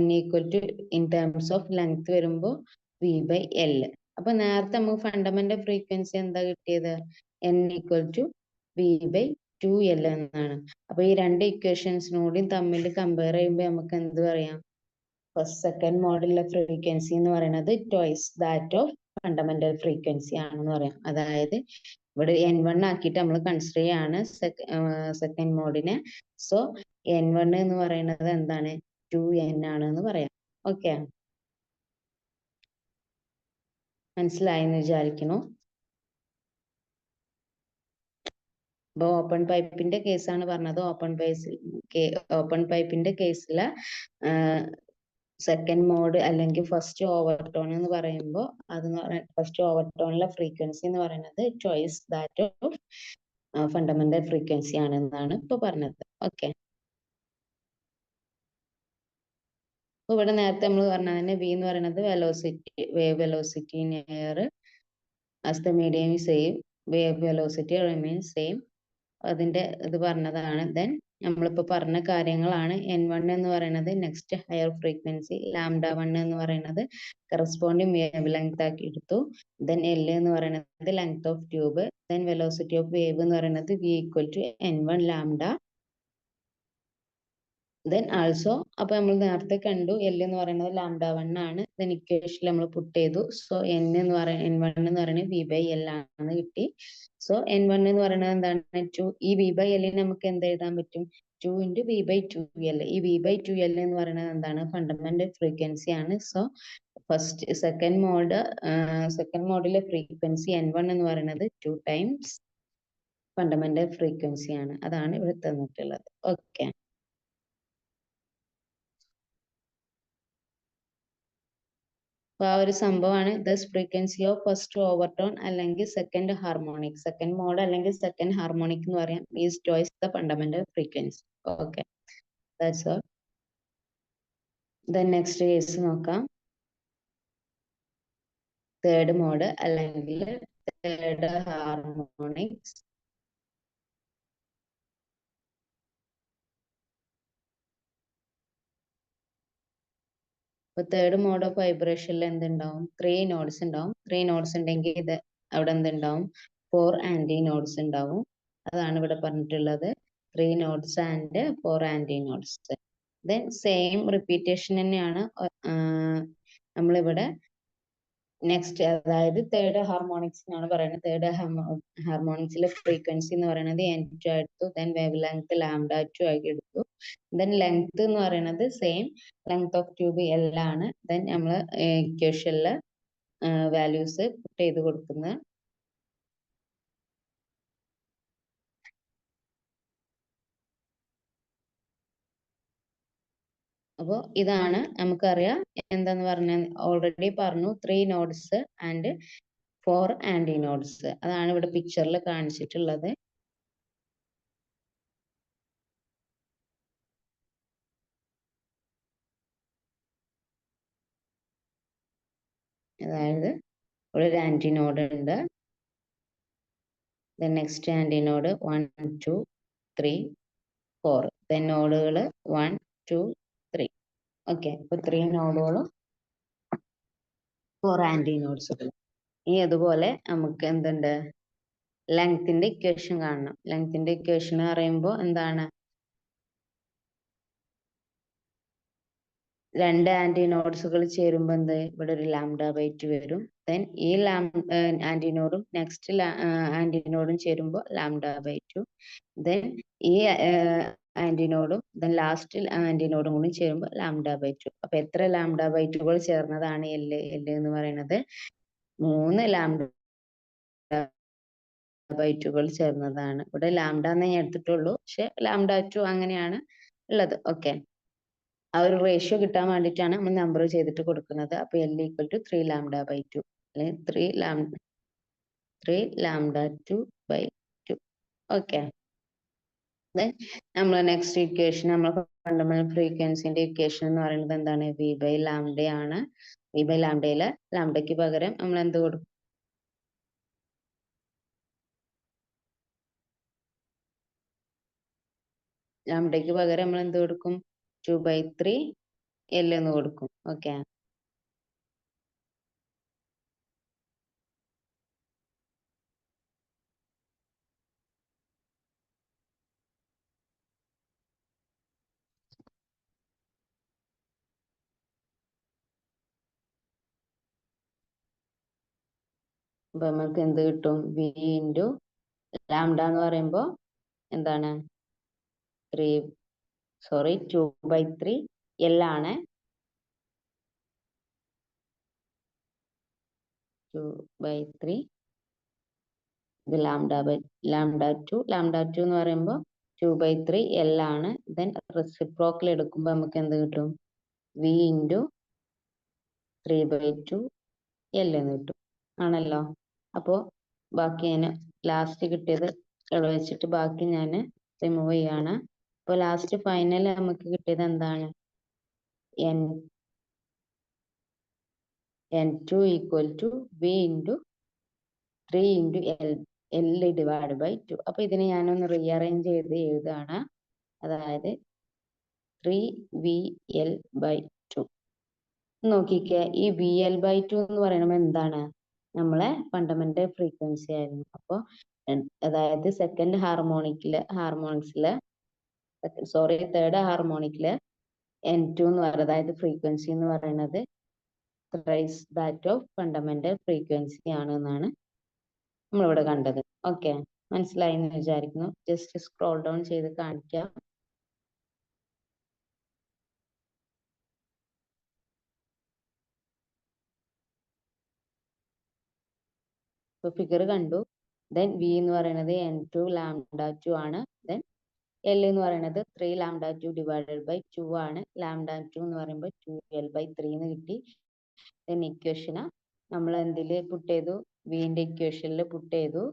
N equal to in terms of length വരുമ്പോൾ V ബൈ L. അപ്പൊ നേരത്തെ നമുക്ക് ഫണ്ടമെന്റൽ ഫ്രീക്വൻസി എന്താ കിട്ടിയത്? N equal to V by 2L എന്നാണ്. അപ്പൊ ഈ രണ്ട് ഇക്വേഷൻസിനോടും തമ്മിൽ കമ്പയർ ചെയ്യുമ്പോൾ നമുക്ക് എന്ത് പറയാം? ഫസ്റ്റ് സെക്കൻഡ് മോഡിലെ ഫ്രീക്വൻസി എന്ന് പറയുന്നത് twice that of fundamental frequency ആണെന്ന് പറയാം. അതായത് ഇവിടെ N1 ആക്കിയിട്ട് നമ്മൾ കൺസിഡർ ചെയ്യാണ് സെക്കൻഡ് മോഡിനെ. സോ N1 എന്ന് പറയുന്നത് എന്താണ്? 2N ആണെന്ന് പറയാം. ഓക്കെ, മനസ്സിലായെന്ന് വിചാരിക്കുന്നു. അപ്പൊ ഓപ്പൺ പൈപ്പിന്റെ കേസാണ് പറഞ്ഞത്. ഓപ്പൺ പൈപ്പിന്റെ കേസില് സെക്കൻഡ് മോഡ് അല്ലെങ്കിൽ ഫസ്റ്റ് ഓവർടോൺ എന്ന് പറയുമ്പോൾ ഫസ്റ്റ് ഓവർടോണിലെ ഫ്രീക്വൻസി എന്ന് പറയുന്നത് choice that of fundamental frequency ആണെന്നാണ് ഇപ്പൊ പറഞ്ഞത്. ഓക്കെ, ഇവിടെ നേരത്തെ നമ്മൾ പറഞ്ഞ തന്നെ V എന്ന് പറയുന്നത് velocity, wave velocity in air as the medium same, wave velocity remains same. അതിന്റെ ഇത് പറഞ്ഞതാണ്. ദെൻ നമ്മളിപ്പോ പറഞ്ഞ കാര്യങ്ങളാണ്. N1 എന്ന് പറയുന്നത് നെക്സ്റ്റ് ഹയർ ഫ്രീക്വൻസി, λ1 എന്ന് പറയുന്നത് കറസ്പോണ്ടിങ് വേവ് ലെങ്ത് ആക്കി എടുത്തു. ദെൻ L എന്ന് പറയുന്നത് length of tube. Then velocity of wave എന്ന് പറയുന്നത് V equal to N1 lambda. Then also അപ്പൊ നമ്മൾ നേരത്തെ കണ്ടു L എന്ന് പറയുന്നത് λ1 ആണ്. ദെൻ ഇക്വേഷനിൽ നമ്മൾ പുട്ട് ചെയ്തു. സോ N1 എന്ന് പറയുന്നത് V ബൈ L ആണ് കിട്ടി. സോ N1 എന്ന് പറയുന്നത് എന്താണ്? 2. ഈ V ബൈ L നമുക്ക് എന്ത് എഴുതാൻ പറ്റും? 2 into V by 2L. ഈ V by 2L എന്ന് പറയുന്നത് എന്താണ്? ഫണ്ടമെന്റൽ ഫ്രീക്വൻസി ആണ്. സോ സെക്കൻഡ് മോഡിലെ ഫ്രീക്വൻസി N1 എന്ന് പറയുന്നത് 2 ടൈംസ് ഫണ്ടമെന്റൽ ഫ്രീക്വൻസി ആണ്. അതാണ് ഇവിടെ തന്നിട്ടുള്ളത്. ഓക്കെ, അപ്പൊ ആ ഒരു സംഭവമാണ് thus frequency of first overtone അല്ലെങ്കിൽ സെക്കൻഡ് ഹാർമോണിക്. സെക്കൻഡ് മോഡ് അല്ലെങ്കിൽ സെക്കൻഡ് ഹാർമോണിക് എന്ന് പറയാം. Is twice the fundamental frequency. Okay, that's all. Then next case നോക്കാം. തേർഡ് മോഡ് അല്ലെങ്കിൽ തേർഡ് ഹാർമോണിക്സ്. ഇപ്പൊ തേർഡ് മോഡ് ഓഫ് വൈബ്രേഷനിൽ എന്തുണ്ടാവും? 3 നോഡ്സ് ഉണ്ടാവും. 3 നോഡ്സ് ഉണ്ടെങ്കിൽ ഇത് അവിടെ എന്തുണ്ടാവും? 4 ആന്റി നോഡ്സ് ഉണ്ടാവും. അതാണ് ഇവിടെ പറഞ്ഞിട്ടുള്ളത്. 3 nodes and 4 anti nodes. Then same repetition തന്നെയാണ് നമ്മളിവിടെ നെക്സ്റ്റ്, അതായത് തേർഡ് ഹാർമോണിക്സിനാണ് പറയുന്നത്. തേർഡ് ഹാർമോണിക്സിലെ ഫ്രീക്വൻസി എന്ന് പറയുന്നത് N2 എടുത്തു. ദെൻ വേവ് ലെങ്ത് λ2 ആക്കി എടുത്തു. ദെൻ ലെങ്ത് എന്ന് പറയുന്നത് same length of tube L ആണ്. ദെൻ നമ്മൾ ഇക്വേഷനില് വാല്യൂസ് പുട്ട് ചെയ്ത് കൊടുക്കുന്ന. അപ്പോ ഇതാണ് നമുക്കറിയാം. എന്താന്ന് പറഞ്ഞ ഓൾറെഡി പറഞ്ഞു, 3 നോഡ്സ് ആൻഡ് 4 ആന്റി നോഡ്സ്. അതാണ് ഇവിടെ പിക്ചറിൽ കാണിച്ചിട്ടുള്ളത്. അതായത് ഇവിടെ ഒരു ആന്റി നോഡ് ഉണ്ട്. Then next antinode 1 2 3 4. Then നോഡുകൾ 1 2 3. ഓക്കെ, ഇപ്പൊ 3 നോഡുകളും 4 ആന്റി നോഡ്സുകളും. ഇനി അതുപോലെ നമുക്ക് എന്തുണ്ട്? ലെങ്ത്തിന്റെ ഇക്വേഷൻ കാണണം. ലെങ്ത്തിന്റെ ഇക്വേഷൻ പറയുമ്പോൾ എന്താണ്? രണ്ട് ആന്റി നോഡ്സുകൾ ചേരുമ്പോൾ എന്ത്? ഇവിടെ ഒരു λ/2 വരും. ദെൻ ഈ ആന്റി നോഡും നെക്സ്റ്റ് ആന്റി നോഡും ചേരുമ്പോൾ λ/2. ദെൻ ഈ ആന്റിനോഡും ദെൻ ലാസ്റ്റ് ആന്റിനോഡും കൂടി ചേരുമ്പോൾ λ/2. അപ്പൊ എത്ര λ/2കൾ ചേർന്നതാണ് L എന്ന് പറയുന്നത്? 3 λ/2കൾ ചേർന്നതാണ്. ഇവിടെ ലാംഡ എന്നേ ഞാൻ എടുത്തിട്ടുള്ളൂ, പക്ഷെ λ2 അങ്ങനെയാണ് ഉള്ളത്. ഓക്കെ, ആ ഒരു റേഷ്യോ കിട്ടാൻ വേണ്ടിയിട്ടാണ് നമ്മൾ നമ്പർ ചെയ്തിട്ട് കൊടുക്കുന്നത്. അപ്പൊ L = 3 λ/2 അല്ലെങ്കിൽ 3 λ/2. ഓക്കെ, നമ്മൾ നെക്സ്റ്റ് ഇക്വേഷൻ, നമ്മൾ ഫണ്ടമെന്റൽ ഫ്രീക്വൻസിന്റെ ഇക്വേഷൻ എന്ന് പറയുന്നത് എന്താണ്? V/λ ആണ്. V/λയില് ലാംഡയ്ക്ക് പകരം നമ്മൾ എന്ത് കൊടുക്കും? ലാംഡയ്ക്ക് പകരം നമ്മൾ എന്ത് കൊടുക്കും? 2/3 L എന്ന് കൊടുക്കും. ഓക്കെ, അപ്പൊ നമുക്ക് എന്ത് കിട്ടും? V ഇൻറ്റു ലാംഡ എന്ന് പറയുമ്പോൾ എന്താണ്? 2/3 L ആണ്. 2/3 ഇത് λ/2 എന്ന് പറയുമ്പോൾ 2/3 L ആണ്. ദെൻ റെസിപ്രോക്കൽ എടുക്കുമ്പോൾ നമുക്ക് എന്ത് കിട്ടും? V ഇൻറ്റു 3/2 L എന്ന് കിട്ടും, ആണല്ലോ. അപ്പോൾ ബാക്കി ഞാൻ ലാസ്റ്റ് കിട്ടിയത് ഇവിടെ വെച്ചിട്ട് ബാക്കി ഞാൻ റിമൂവ് ചെയ്യാണ്. അപ്പോൾ ലാസ്റ്റ് ഫൈനൽ നമുക്ക് കിട്ടിയത് എന്താണ്? N2 = V into 3 into L/2. അപ്പൊ ഇതിനെ ഞാനൊന്ന് റീഅറേഞ്ച് ചെയ്ത് എഴുതാണ്. അതായത് 3VL/2. നോക്കിക്കേ, ഈ VL/2 എന്ന് പറയുന്നത് എന്താണ്? നമ്മളെ ഫണ്ടമെന്റൽ ഫ്രീക്വൻസി ആയിരുന്നു. അപ്പോൾ അതായത് തേർഡ് ഹാർമോണിക്കില് N2 എന്ന് പറയുന്നത്, അതായത് ഫ്രീക്വൻസി എന്ന് പറയുന്നത് thrice that of fundamental frequency ആണ് എന്നാണ് നമ്മളിവിടെ കണ്ടത്. ഓക്കെ, മനസ്സിലായി എന്ന് വിചാരിക്കുന്നു. ജസ്റ്റ് സ്ക്രോൾ ഡൗൺ ചെയ്ത് കാണിക്കാം. ഇപ്പൊ ഫിഗർ കണ്ടു. ദെൻ V എന്ന് പറയുന്നത് N2 λ2 ആണ്. ദെൻ L എന്ന് പറയുന്നത് 3 λ/2 ആണ്. λ2 എന്ന് പറയുമ്പോൾ 2L/3 എന്ന് കിട്ടി. ദെൻ ഇക്വേഷന് നമ്മൾ എന്തിൽ പുട്ട് ചെയ്തു? വിന്റെ ഇക്വേഷനിൽ പുട്ട് ചെയ്തു.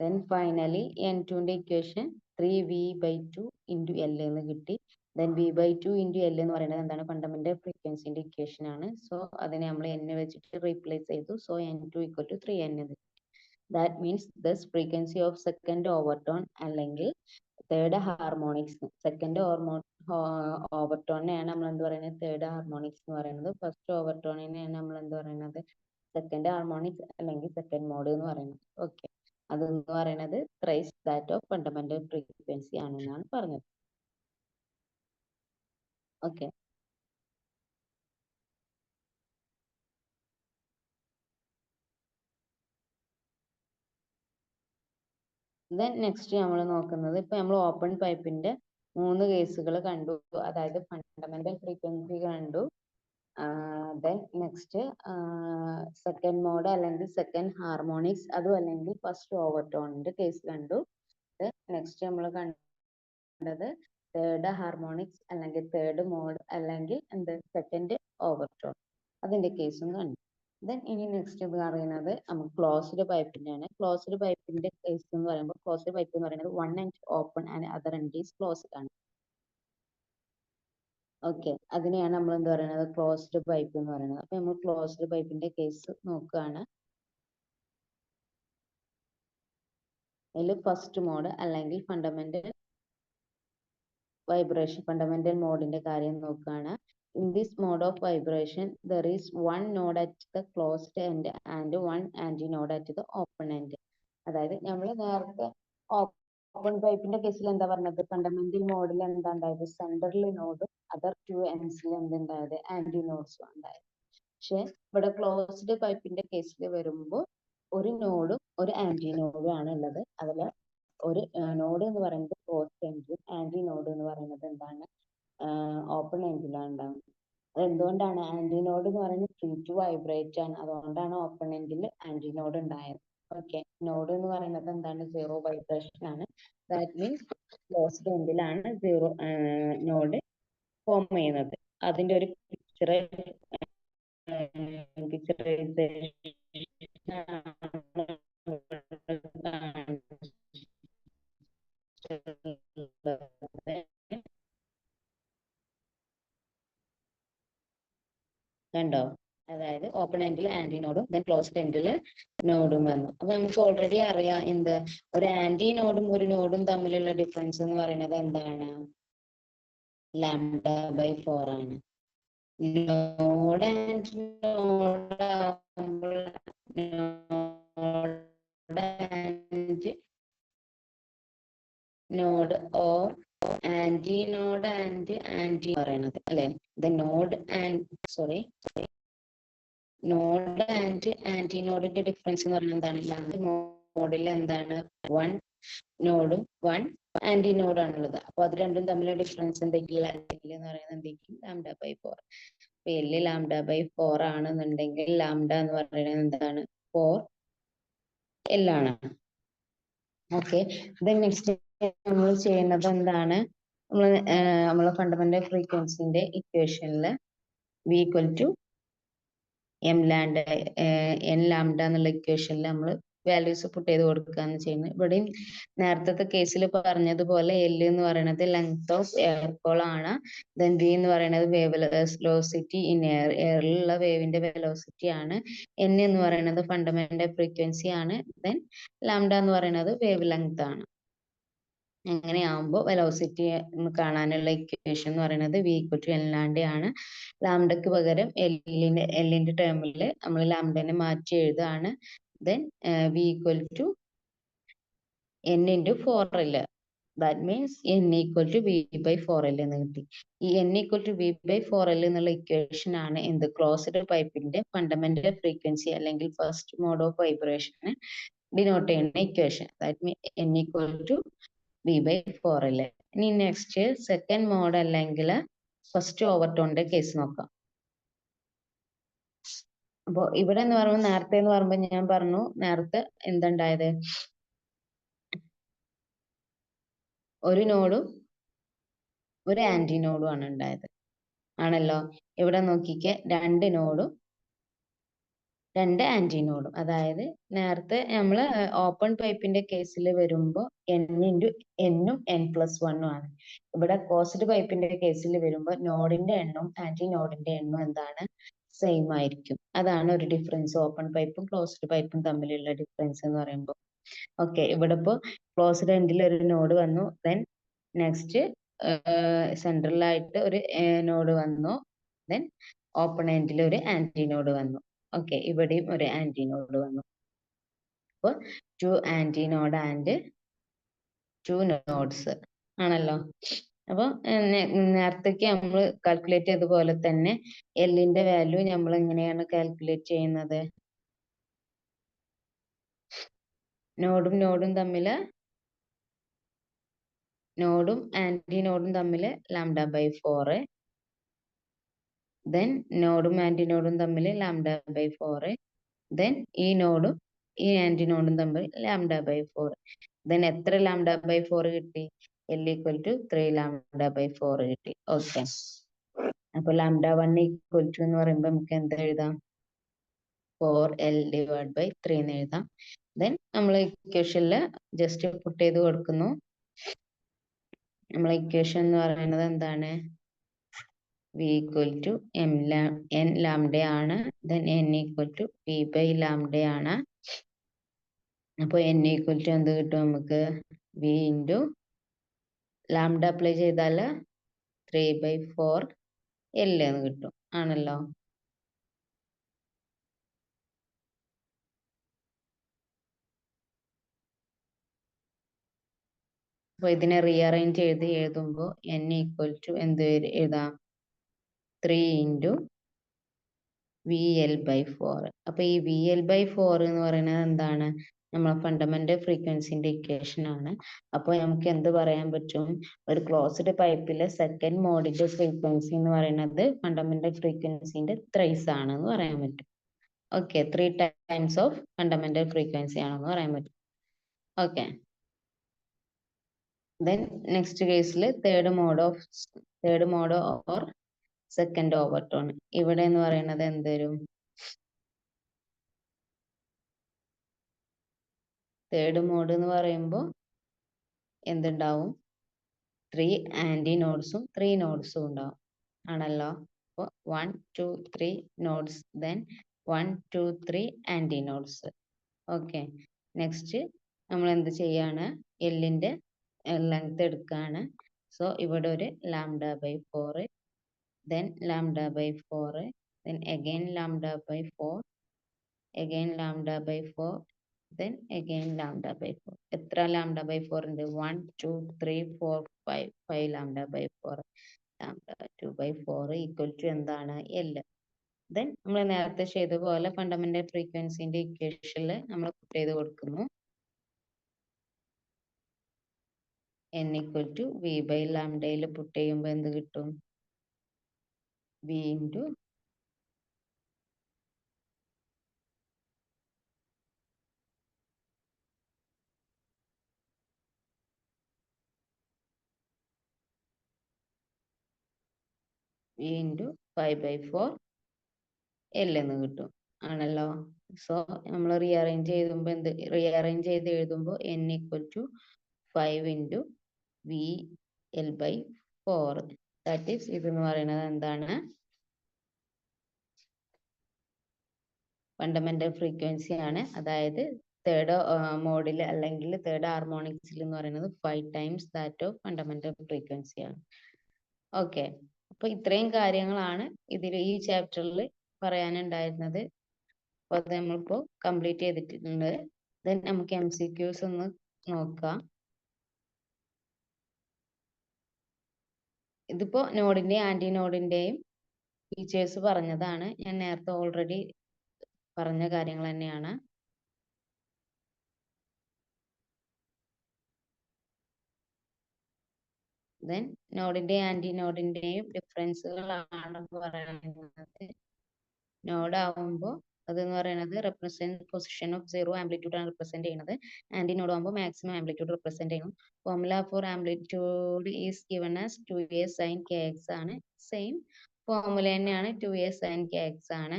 ദെൻ ഫൈനലി N2ന്റെ ഇക്വേഷൻ 3V/2 ഇൻറ്റു L എന്ന് കിട്ടി. ദെൻ V/2 ഇൻറ്റു L എന്ന് പറയുന്നത് എന്താണ്? ഫണ്ടമെന്റൽ ഫ്രീക്വൻസിന്റെ ഇക്വേഷൻ ആണ്. സോ അതിനെ നമ്മൾ N വെച്ചിട്ട് റീപ്ലേസ് ചെയ്തു. സോ N2 = 3N എന്ന്. That means thus frequency of second overtone അല്ലെങ്കിൽ തേർഡ് ഹാർമോണിക്സ്, സെക്കൻഡ് ഓവർടോണിനെയാണ് നമ്മൾ എന്ത് പറയുന്നത്? തേർഡ് ഹാർമോണിക്സ് എന്ന് പറയുന്നത്. ഫസ്റ്റ് ഓവർടോണിനെയാണ് നമ്മൾ എന്ത് പറയുന്നത്? സെക്കൻഡ് ഹാർമോണിക്സ് അല്ലെങ്കിൽ സെക്കൻഡ് മോഡ് എന്ന് പറയുന്നത്. ഓക്കെ, അതെന്ന് പറയുന്നത് thrice that of fundamental frequency ആണെന്നാണ് പറഞ്ഞത്. ഓക്കെ, ദെൻ നെക്സ്റ്റ് നമ്മൾ നോക്കുന്നത്, ഇപ്പൊ നമ്മൾ ഓപ്പൺ പൈപ്പിന്റെ 3 കേസുകൾ കണ്ടു. അതായത് ഫണ്ടമെന്റൽ ഫ്രീക്വൻസി കണ്ടു, ദെൻ നെക്സ്റ്റ് സെക്കൻഡ് മോഡ് അല്ലെങ്കിൽ സെക്കൻഡ് ഹാർമോണിക്സ്, അതും അല്ലെങ്കിൽ ഫസ്റ്റ് ഓവർടോണിന്റെ കേസ് കണ്ടു. നെക്സ്റ്റ് നമ്മൾ കണ്ടത് തേർഡ് ഹാർമോണിക്സ് അല്ലെങ്കിൽ തേർഡ് മോഡ് അല്ലെങ്കിൽ എന്ത് സെക്കൻഡ് ഓവർടോൺ, അതിന്റെ കേസും കണ്ടു. ദെൻ ഇനി നെക്സ്റ്റ് എന്ന് പറയുന്നത് നമുക്ക് ക്ലോസ്ഡ് പൈപ്പിന്റെ ആണ്. ക്ലോസ്ഡ് പൈപ്പിന്റെ കേസ് എന്ന് പറയുമ്പോൾ ക്ലോസ്ഡ് പൈപ്പ് എന്ന് പറയുന്നത് one end open and other end is closed ആണ്. ഓക്കെ, അതിനെയാണ് നമ്മൾ എന്ത് പറയുന്നത്? ക്ലോസ്ഡ് പൈപ്പ് എന്ന് പറയുന്നത്. അപ്പൊ നമ്മൾ ക്ലോസ്ഡ് പൈപ്പിന്റെ കേസ് നോക്കുകയാണ്. അതിൽ ഫസ്റ്റ് മോഡ് അല്ലെങ്കിൽ ഫണ്ടമെന്റൽ വൈബ്രേഷൻ, ഫണ്ടമെന്റൽ മോഡിന്റെ കാര്യം നോക്കുകയാണ്. In this mode of vibration, there is one node at the closed end and one antinode at the open end. അതായത് നമ്മൾ നേരത്തെ ഓപ്പൺ പൈപ്പിന്റെ കേസിൽ എന്താ പറഞ്ഞത്? ഫണ്ടമെന്റൽ മോഡിൽ എന്താ ഉണ്ടായത്? സെൻട്രൽ നോഡും അതർ ടു എൻഡ്സിൽ എന്തുണ്ടായത്? ആന്റി നോഡ്സും ഉണ്ടായത്. പക്ഷെ ഇവിടെ ക്ലോസ്ഡ് പൈപ്പിന്റെ കേസിൽ വരുമ്പോൾ ഒരു നോഡും ഒരു ആന്റി നോഡും ആണ് ഉള്ളത്. അതിൽ ഒരു നോഡ് എന്ന് പറയുന്നത് ക്ലോസ്ഡ് എൻഡിലും ആന്റി നോഡ് എന്ന് പറയുന്നത് എന്താണ് ഓപ്പൺ എൻഡിലാണ് ഉണ്ടാവുന്നത്. അത് എന്തുകൊണ്ടാണ്? ആന്റി നോഡ് എന്ന് പറയുന്നത് ഫ്രീ ടു വൈബ്രേറ്റ് ആണ്, അതുകൊണ്ടാണ് ഓപ്പൺ എൻഡിൽ ആന്റി നോഡ് ഉണ്ടായത്. ഓക്കെ, നോഡ് എന്ന് പറയുന്നത് എന്താണ്? സീറോ വൈബ്രേഷൻ ആണ്. ദാറ്റ് മീൻസ് ക്ലോസ്ഡ് എൻഡിലാണ് സീറോ നോഡ് ഫോം ചെയ്യുന്നത്. അതിന്റെ ഒരു പിക്ചർ കണ്ടോ? അതായത് ഓപ്പൺ എൻഡിൽ ആന്റി നോഡും ദെൻ ക്ലോസ്ഡ് എൻഡിൽ നോഡും വന്നു. അപ്പൊ നമുക്ക് ഓൾറെഡി അറിയാം എന്ത്, ഒരു ആന്റി നോഡും ഒരു നോഡും തമ്മിലുള്ള ഡിഫറൻസ് എന്ന് പറയുന്നത് എന്താണ്? λ/4 ആണ്. നോഡ് ആൻഡ് നോഡ് ആകുമ്പോൾ node or anti node and anti പറയണത് അല്ലെ. Node and sorry node and anti നോഡിന്റെ ഡിഫറൻസ് എന്ന് പറയുന്നത് എന്താണ്? രണ്ട് നോഡിൽ എന്താണ്? വൺ നോഡും വൺ ആന്റി നോഡ് ആണുള്ളത്. അപ്പൊ അത് രണ്ടും തമ്മിലുള്ള ഡിഫറൻസ് എന്തെങ്കിലും എന്ന് പറയുന്നത് എന്തെങ്കിലും λ/4. L λ/4 ആണെന്നുണ്ടെങ്കിൽ ലാംഡ എന്ന് പറയുന്നത് എന്താണ്? 4L ആണ്. ഓക്കെ, നെക്സ്റ്റ് നമ്മൾ ചെയ്യുന്നത് എന്താണ്? നമ്മളെ ഫണ്ടമെന്റൽ ഫ്രീക്വൻസിന്റെ ഇക്വേഷനിൽ V = M lambda N lambda എന്നുള്ള ഇക്വേഷനിൽ നമ്മൾ വാല്യൂസ് പുട്ട് ചെയ്ത് കൊടുക്കുകയാണ് ചെയ്യുന്നത്. ഇവിടെയും നേരത്തെ കേസിൽ പറഞ്ഞതുപോലെ എൽ എന്ന് പറയുന്നത് ലെങ്ത് ഓഫ് എയർ ആണ്. ദെൻ വി എന്ന് പറയുന്നത് വേവ് വെലോസിറ്റി ഇൻ എയർ, എയറിലുള്ള വേവിന്റെ വെലോസിറ്റി ആണ്. എൻ എന്ന് പറയുന്നത് ഫണ്ടമെന്റൽ ഫ്രീക്വൻസി ആണ്. ദെൻ ലാംഡ എന്ന് പറയുന്നത് വേവ് ലെങ്ത് ആണ്. അങ്ങനെയാകുമ്പോൾ വെലോസിറ്റി കാണാനുള്ള ഇക്വേഷൻ എന്ന് പറയുന്നത് V = L ലാംഡ ആണ്. ലാംഡയ്ക്ക് പകരം എല്ലിന്റെ ടേമിൽ നമ്മൾ ലാംഡനെ മാറ്റി എഴുതാണ്. Then V = N × 4L. That means N = V/4L എന്ന് കിട്ടി. ഈ N = V/4L എന്നുള്ള ഇക്വേഷൻ ആണ് എന്ത്? ക്ലോസ്ഡ് പൈപ്പിന്റെ ഫണ്ടമെന്റൽ ഫ്രീക്വൻസി അല്ലെങ്കിൽ ഫസ്റ്റ് മോഡ് ഓഫ് വൈബ്രേഷനെ ഡിനോട്ട് ചെയ്യുന്ന equation. That means N = V/4L. ഇനി നെക്സ്റ്റ് സെക്കൻഡ് മോഡ് അല്ലെങ്കിൽ ഫസ്റ്റ് ഓവർടോണിന്റെ കേസ് നോക്കാം. അപ്പൊ ഇവിടെ എന്ന് പറയുമ്പോൾ നേരത്തെ എന്ന് പറയുമ്പോൾ ഞാൻ പറഞ്ഞു, നേരത്തെ എന്തുണ്ടായത്? ഒരു നോഡും ഒരു ആന്റി നോഡും ആണ് ഉണ്ടായത്, ആണല്ലോ. ഇവിടെ നോക്കിക്കേ, രണ്ട് നോഡും രണ്ട് ആന്റി നോഡും. അതായത് നേരത്തെ നമ്മൾ ഓപ്പൺ പൈപ്പിന്റെ കേസിൽ വരുമ്പോൾ എന്നും n+1 ആണ്. ഇവിടെ ക്ലോസ്ഡ് പൈപ്പിന്റെ കേസിൽ വരുമ്പോൾ നോഡിന്റെ എണ്ണവും ആന്റി നോഡിന്റെ എണ്ണവും എന്താണ്? സെയിം ആയിരിക്കും. അതാണ് ഒരു ഡിഫറൻസ്, ഓപ്പൺ പൈപ്പും ക്ലോസ്ഡ് പൈപ്പും തമ്മിലുള്ള ഡിഫറൻസ് എന്ന് പറയുമ്പോൾ. ഓക്കെ, ഇവിടെ ഇപ്പോ ക്ലോസ്ഡ് എൻഡിൽ ഒരു നോഡ് വന്നു. ദെൻ നെക്സ്റ്റ് സെൻട്രലായിട്ട് ഒരു നോഡ് വന്നു. ദെൻ ഓപ്പൺ എൻഡിൽ ഒരു ആന്റി നോഡ് വന്നു. ഓക്കെ, ഇവിടെയും ഒരു ആന്റി നോഡ് വന്നു. അപ്പോൾ 2 ആന്റി നോഡ് ആൻഡ് 2 നോഡ്സ് ആണല്ലോ. അപ്പൊ നേരത്തേക്ക് നമ്മൾ കാൽക്കുലേറ്റ് ചെയ്ത പോലെ തന്നെ എല്ലിന്റെ വാല്യൂ നമ്മൾ എങ്ങനെയാണ് കാൽക്കുലേറ്റ് ചെയ്യുന്നത്? നോഡും ആന്റി നോഡും തമ്മിൽ λ/4. ദെൻ നോഡും ആന്റി നോഡും തമ്മിൽ λ/4. ദെൻ ഈ നോഡും ഈ ആന്റി നോഡും തമ്മിൽ λ/4. ദെൻ എത്ര λ/4 കിട്ടി? L = 3 λ/4 കിട്ടി. ഓക്കെ, അപ്പൊ λ1 = എന്ന് പറയുമ്പോൾ നമുക്ക് എന്താ എഴുതാം? 4L/3 എന്ന് എഴുതാം. ദെൻ നമ്മൾ ഇക്വേഷനിൽ ജസ്റ്റ് പുട്ട് ചെയ്ത് കൊടുക്കുന്നു. നമ്മളെ ഇക്വേഷൻ എന്ന് പറയുന്നത് എന്താണ്? V = N ലാംഡ ആണ്. ദെൻ N = V/λ ആണ്. അപ്പൊ N = എന്ത് കിട്ടും നമുക്ക്? V × ലാംഡ അപ്ലൈ ചെയ്താൽ 3/4L എന്ന് കിട്ടും, ആണല്ലോ. അപ്പൊ ഇതിനെ റീഅറേഞ്ച് എഴുതുമ്പോൾ N = എന്ത് എഴുതാം? 3 × VL/4. അപ്പൊ ഈ VL/4 എന്ന് പറയുന്നത് എന്താണ്? നമ്മളെ ഫണ്ടമെന്റൽ ഫ്രീക്വൻസിന്റെ ഇക്വേഷൻ ആണ്. അപ്പോൾ നമുക്ക് എന്ത് പറയാൻ പറ്റും? ഒരു ക്ലോസ്ഡ് പൈപ്പിലെ സെക്കൻഡ് മോഡിന്റെ ഫ്രീക്വൻസി എന്ന് പറയുന്നത് ഫണ്ടമെന്റൽ ഫ്രീക്വൻസിന്റെ ത്രൈസ് ആണെന്ന് പറയാൻ പറ്റും. Okay, 3 times of fundamental frequency ആണെന്ന് പറയാൻ പറ്റും. ഓക്കെ, then next കേസിൽ third mode or second overtone. ഇവിടെ എന്ന് പറയുന്നത് എന്തുവരും? തേർഡ് മോഡ് എന്ന് പറയുമ്പോൾ എന്തുണ്ടാവും? 3 ആന്റി നോഡ്സും 3 നോഡ്സും ഉണ്ടാവും ആണല്ലോ. അപ്പോൾ 1 2 3 nodes, then 1 2 3 anti nodes. Okay, next നമ്മൾ എന്ത് ചെയ്യാണ്? എല്ലിന്റെ ലെങ്ത് എടുക്കുകയാണ്. സോ ഇവിടെ ഒരു λ/4, then λ/4, then again λ/4, again λ/4, then again λ/4. എത്ര λ/4 ഉണ്ട്? 1 2 3 4 5 5 λ/4. λ/2/4 ഈക്വൽ ടു എന്താണ്? L. ദെൻ നമ്മൾ നേരത്തെ ചെയ്ത പോലെ ഫണ്ടമെന്റൽ ഫ്രീക്വൻസിന്റെ ഇക്വേഷനിൽ നമ്മൾ പുട്ട് ചെയ്ത് കൊടുക്കുന്നു. n equal to v/λ puttu ചെയ്യുമ്പോൾ എന്ത് കിട്ടും? v into π/4 L എന്ന് കിട്ടും ആണല്ലോ. സോ നമ്മൾ റീഅറേഞ്ച് ചെയ്ത് എഴുതുമ്പോൾ n equal to 5 into VL/4. That is ഇതെന്ന് പറയുന്നത് എന്താണ്? ഫണ്ടമെന്റൽ ഫ്രീക്വൻസി ആണ്. അതായത് തേർഡ് മോഡിൽ അല്ലെങ്കിൽ തേർഡ് ഹാർമോണിക്സിൽ എന്ന് പറയുന്നത് 5 times that of fundamental frequency ആണ്. ഓക്കെ, അപ്പൊ ഇത്രയും കാര്യങ്ങളാണ് ഈ ചാപ്റ്ററിൽ പറയാനുണ്ടായിരുന്നത്. അപ്പോൾ അത് നമ്മളിപ്പോ കംപ്ലീറ്റ് ചെയ്തിട്ടുണ്ട്. ദെൻ നമുക്ക് MCQs ഒന്ന് നോക്കാം. ഇതിപ്പോ നോഡിന്റെയും ആന്റി നോഡിന്റെയും ഫീച്ചേഴ്സ് പറഞ്ഞതാണ്. ഞാൻ നേരത്തെ ഓൾറെഡി പറഞ്ഞ കാര്യങ്ങൾ തന്നെയാണ്. ദെൻ നോഡിന്റെയും ആന്റി നോഡിന്റെയും ഡിഫറൻസുകളാണ് പറയുന്നത്. നോഡ് ആവുമ്പോൾ അതെന്ന് പറയുന്നത് represent position of zero amplitude ആണ് റെപ്രസെന്റ് ചെയ്യുന്നത്. ആന്റി നോഡ് ആവുമ്പോൾ മാക്സിമം ആംപ്ലിറ്റ്യൂഡ് റെപ്രസെന്റ് ചെയ്യണം. Formula for amplitude is given as 2a sin kx ആണ്. സെയിം ഫോർമുല തന്നെയാണ്, 2a sin kx ആണ്.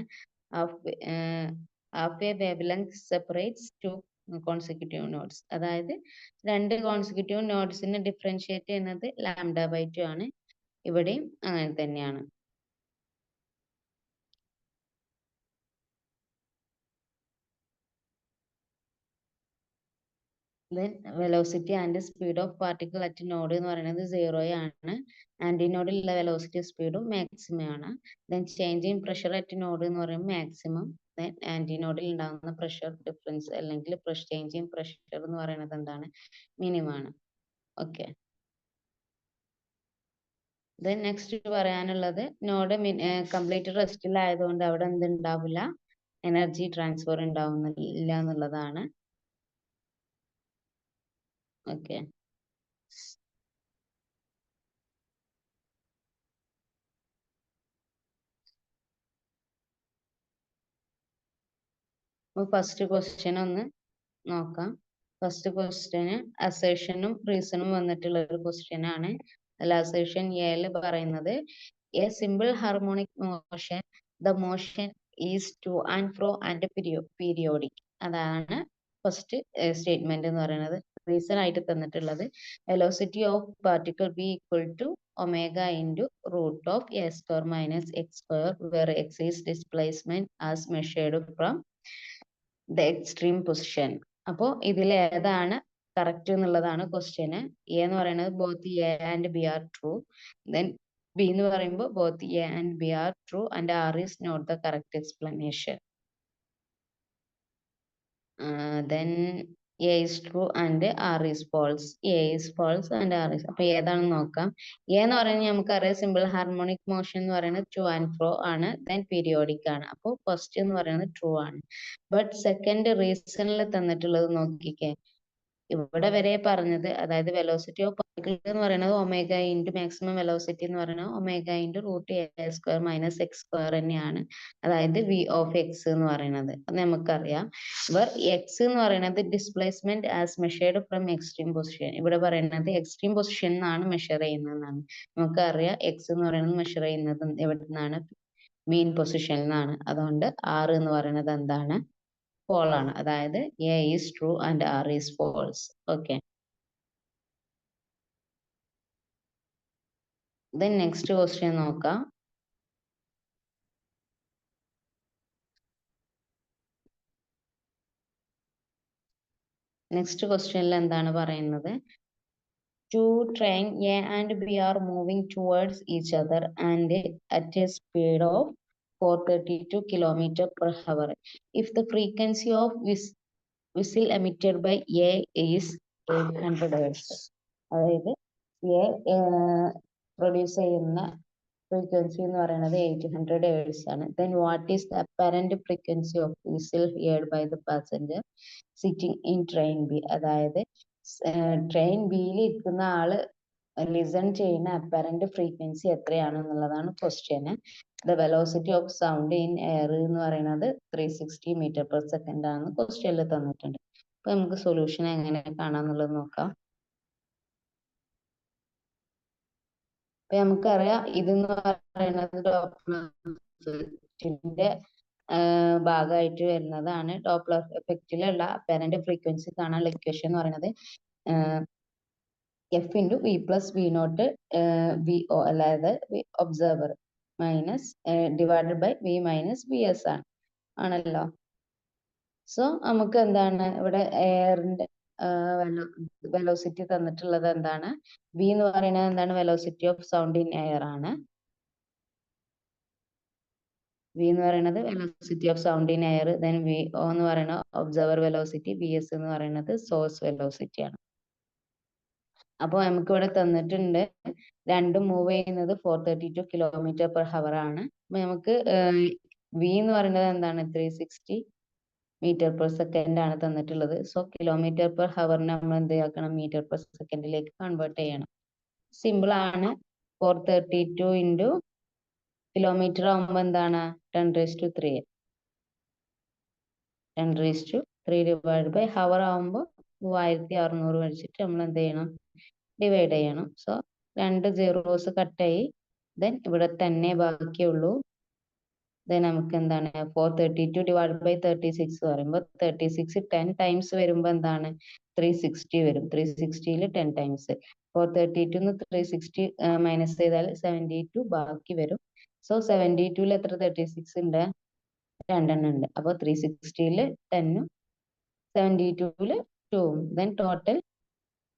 Half a wave length separates two consecutive nodes. അതായത് രണ്ട് consecutive നോഡ്സിനെ differentiate ചെയ്യുന്നത് λ/2 ആണ്. ഇവിടെയും അങ്ങനെ തന്നെയാണ്. Then velocity and speed of particle at node എന്ന് പറയുന്നത് 0 ആണ്. ആന്റി നോഡിലുള്ള വെലോസിറ്റി സ്പീഡും മാക്സിമം ആണ്. Then changing pressure at node എന്ന് പറയുമ്പോൾ മാക്സിമം. ദെൻ ആന്റി നോഡിൽ ഉണ്ടാകുന്ന പ്രഷർ ഡിഫറൻസ് അല്ലെങ്കിൽ ചേഞ്ചിങ് പ്രഷർ എന്ന് പറയുന്നത് എന്താണ്? മിനിമം ആണ്. ഓക്കെ, ദെൻ നെക്സ്റ്റ് പറയാനുള്ളത് നോഡ് കംപ്ലീറ്റ് റെസ്റ്റിലായതുകൊണ്ട് അവിടെ എന്തുണ്ടാവില്ല? എനർജി ട്രാൻസ്ഫർ ഉണ്ടാവുന്നില്ല എന്നുള്ളതാണ്. ഓക്കെ, ഫസ്റ്റ് ക്വസ്റ്റ്യൻ ഒന്ന് നോക്കാം. ഫസ്റ്റ് ക്വസ്റ്റ്യന് അസേഷനും റീസണും വന്നിട്ടുള്ള ഒരു ക്വസ്റ്റ്യൻ ആണ്. അതിൽ അസേഷൻ എയിൽ പറയുന്നത് a simple harmonic motion, the motion is to and fro and periodic. അതാണ് ഫസ്റ്റ് സ്റ്റേറ്റ്മെന്റ് എന്ന് പറയുന്നത്. റീസൺ ആയിട്ട് തന്നിട്ടുള്ളത് velocity of particle be equal to omega into root of A square minus X square where X is displacement as measured from the extreme position. അപ്പോൾ ഇതിൽ ഏതാണ് correct എന്നുള്ളതാണ് question. A എന്ന് പറയുന്നത് both A and B are true. Then B എന്ന് പറയുമ്പോൾ both A and B are true and R is not the correct explanation. Then A is true and R is false. A is false and R is. അപ്പൊ ഏതാണെന്ന് നോക്കാം. A എന്ന് പറയുന്നത് നമുക്കറിയാം simple harmonic motion എന്ന് പറയുന്നത് to and ഫ്രോ ആണ്. Then periodic ആണ്. അപ്പോൾ ഫസ്റ്റ് എന്ന് പറയുന്നത് ട്രൂ ആണ്. ബട്ട് സെക്കൻഡ് റീസണിൽ തന്നിട്ടുള്ളത് നോക്കിക്കേ. ഇവിടെ വരെ പറഞ്ഞത്, അതായത് വെലോസിറ്റി ഓഫ് പാർട്ടിക്കിൾ എന്ന് പറയുന്നത് ഒമേഗ ഇൻറ്റു മാക്സിമം വെലോസിറ്റി എന്ന് പറയുന്നത് omega into root A square minus X square തന്നെയാണ്. അതായത് വി ഓഫ് എക്സ് എന്ന് പറയുന്നത് അത് നമുക്കറിയാം. ഇവർ എക്സ് എന്ന് പറയുന്നത് displacement as measured from extreme position. ഇവിടെ പറയുന്നത് എക്സ്ട്രീം പൊസിഷൻ എന്നാണ് മെഷർ ചെയ്യുന്നതെന്നാണ്. നമുക്കറിയാം എക്സ് എന്ന് പറയുന്നത് മെഷർ ചെയ്യുന്നത് എവിടെ നിന്നാണ്? മീൻ പൊസിഷനിൽ നിന്നാണ്. അതുകൊണ്ട് ആർ എന്ന് പറയുന്നത് എന്താണ്? ഫോൾ ആണ്. അതായത് A is true and R is false. Okay. Then next question നോക്കാം. നെക്സ്റ്റ് ക്വസ്റ്റ്യനിൽ എന്താണ് പറയുന്നത്? Two train A and B are moving towards each other and at a speed of 432 km per hour. If the frequency of whistle emitted by A is 800 Hz. അതായത് A produce ചെയ്യുന്ന frequency എന്ന് പറയുന്നത് 800 Hz ആണ്. Then what is the apparent frequency of whistle heard by the passenger sitting in train B? അതായത് train ബിയിൽ ഇരിക്കുന്ന ആള് listen ചെയ്യുന്ന അപ്പറന്റ് ഫ്രീക്വൻസി എത്രയാണെന്നുള്ളതാണ് question. The velocity of sound in air എന്ന് പറയുന്നത് 360 മീറ്റർ പെർ സെക്കൻഡ് ആണ് ക്വസ്റ്റ്യനിൽ തന്നിട്ടുണ്ട്. അപ്പൊ നമുക്ക് സൊല്യൂഷൻ എങ്ങനെ കാണാന്നുള്ളത് നോക്കാം. അപ്പൊ നമുക്കറിയാം ഇതെന്ന് പറയുന്നത് ഡോപ്ലറിന്റെ ഭാഗമായിട്ട് വരുന്നതാണ്. ഡോപ്ലർ എഫക്റ്റിലുള്ള അപ്പറന്റ് ഫ്രീക്വൻസി കാണാനുള്ള ഇക്വേഷൻ എന്ന് പറയുന്നത് F into V plus V naught V O, അല്ലാതെ observer minus divided by V minus V S ആണല്ലോ. സോ നമുക്ക് എന്താണ് ഇവിടെ എയറിന്റെ വെലോസിറ്റി തന്നിട്ടുള്ളത് എന്താണ്? വി എന്ന് പറയുന്നത് എന്താണ്? Velocity of sound in air ആണ്. വി എന്ന് പറയുന്നത് velocity of sound in air. Then we O എന്ന് പറയുന്നത് ഒബ്സർവർ വെലോസിറ്റി. വി എസ് എന്ന് പറയുന്നത് സോഴ്സ് വെലോസിറ്റി ആണ്. അപ്പോൾ നമുക്ക് ഇവിടെ തന്നിട്ടുണ്ട് രണ്ടും മൂവ് ചെയ്യുന്നത് 432 കിലോമീറ്റർ പെർ ഹവർ ആണ്. അപ്പൊ നമുക്ക് വി എന്ന് പറയുന്നത് എന്താണ്? 360 മീറ്റർ പെർ സെക്കൻഡ് ആണ് തന്നിട്ടുള്ളത്. സോ കിലോമീറ്റർ പെർ ഹവറിനെ നമ്മൾ എന്ത് ആക്കണം? മീറ്റർ പെർ സെക്കൻഡിലേക്ക് കൺവേർട്ട് ചെയ്യണം. സിമ്പിൾ ആണ്. 432 ഇൻറ്റു കിലോമീറ്റർ ആകുമ്പോൾ എന്താണ്? 10⁻³ 10⁻³ ഡിവൈഡ് ബൈ ഹവർ ആകുമ്പോൾ 3600 വെച്ചിട്ട് നമ്മൾ എന്ത് ചെയ്യണം? ഡിവൈഡ് ചെയ്യണം. സോ 2 zeros കട്ടായി. ദെൻ ഇവിടെ തന്നെ ബാക്കിയുള്ളൂ. ദെൻ നമുക്ക് എന്താണ്? 432 ഡിവൈഡ് ബൈ 36 പറയുമ്പോൾ 36 10 ടൈംസ് വരുമ്പോൾ എന്താണ്? 360 വരും. 360യിൽ 10 ടൈംസ് 432 360 മൈനസ് ചെയ്താൽ 72 ബാക്കി വരും. സോ 72ൽ എത്ര 36 ഉണ്ട്? 2 ഉണ്ട്. അപ്പോൾ 360യിൽ 10ഉം 72ൽ 2ഉം. ദെൻ ടോട്ടൽ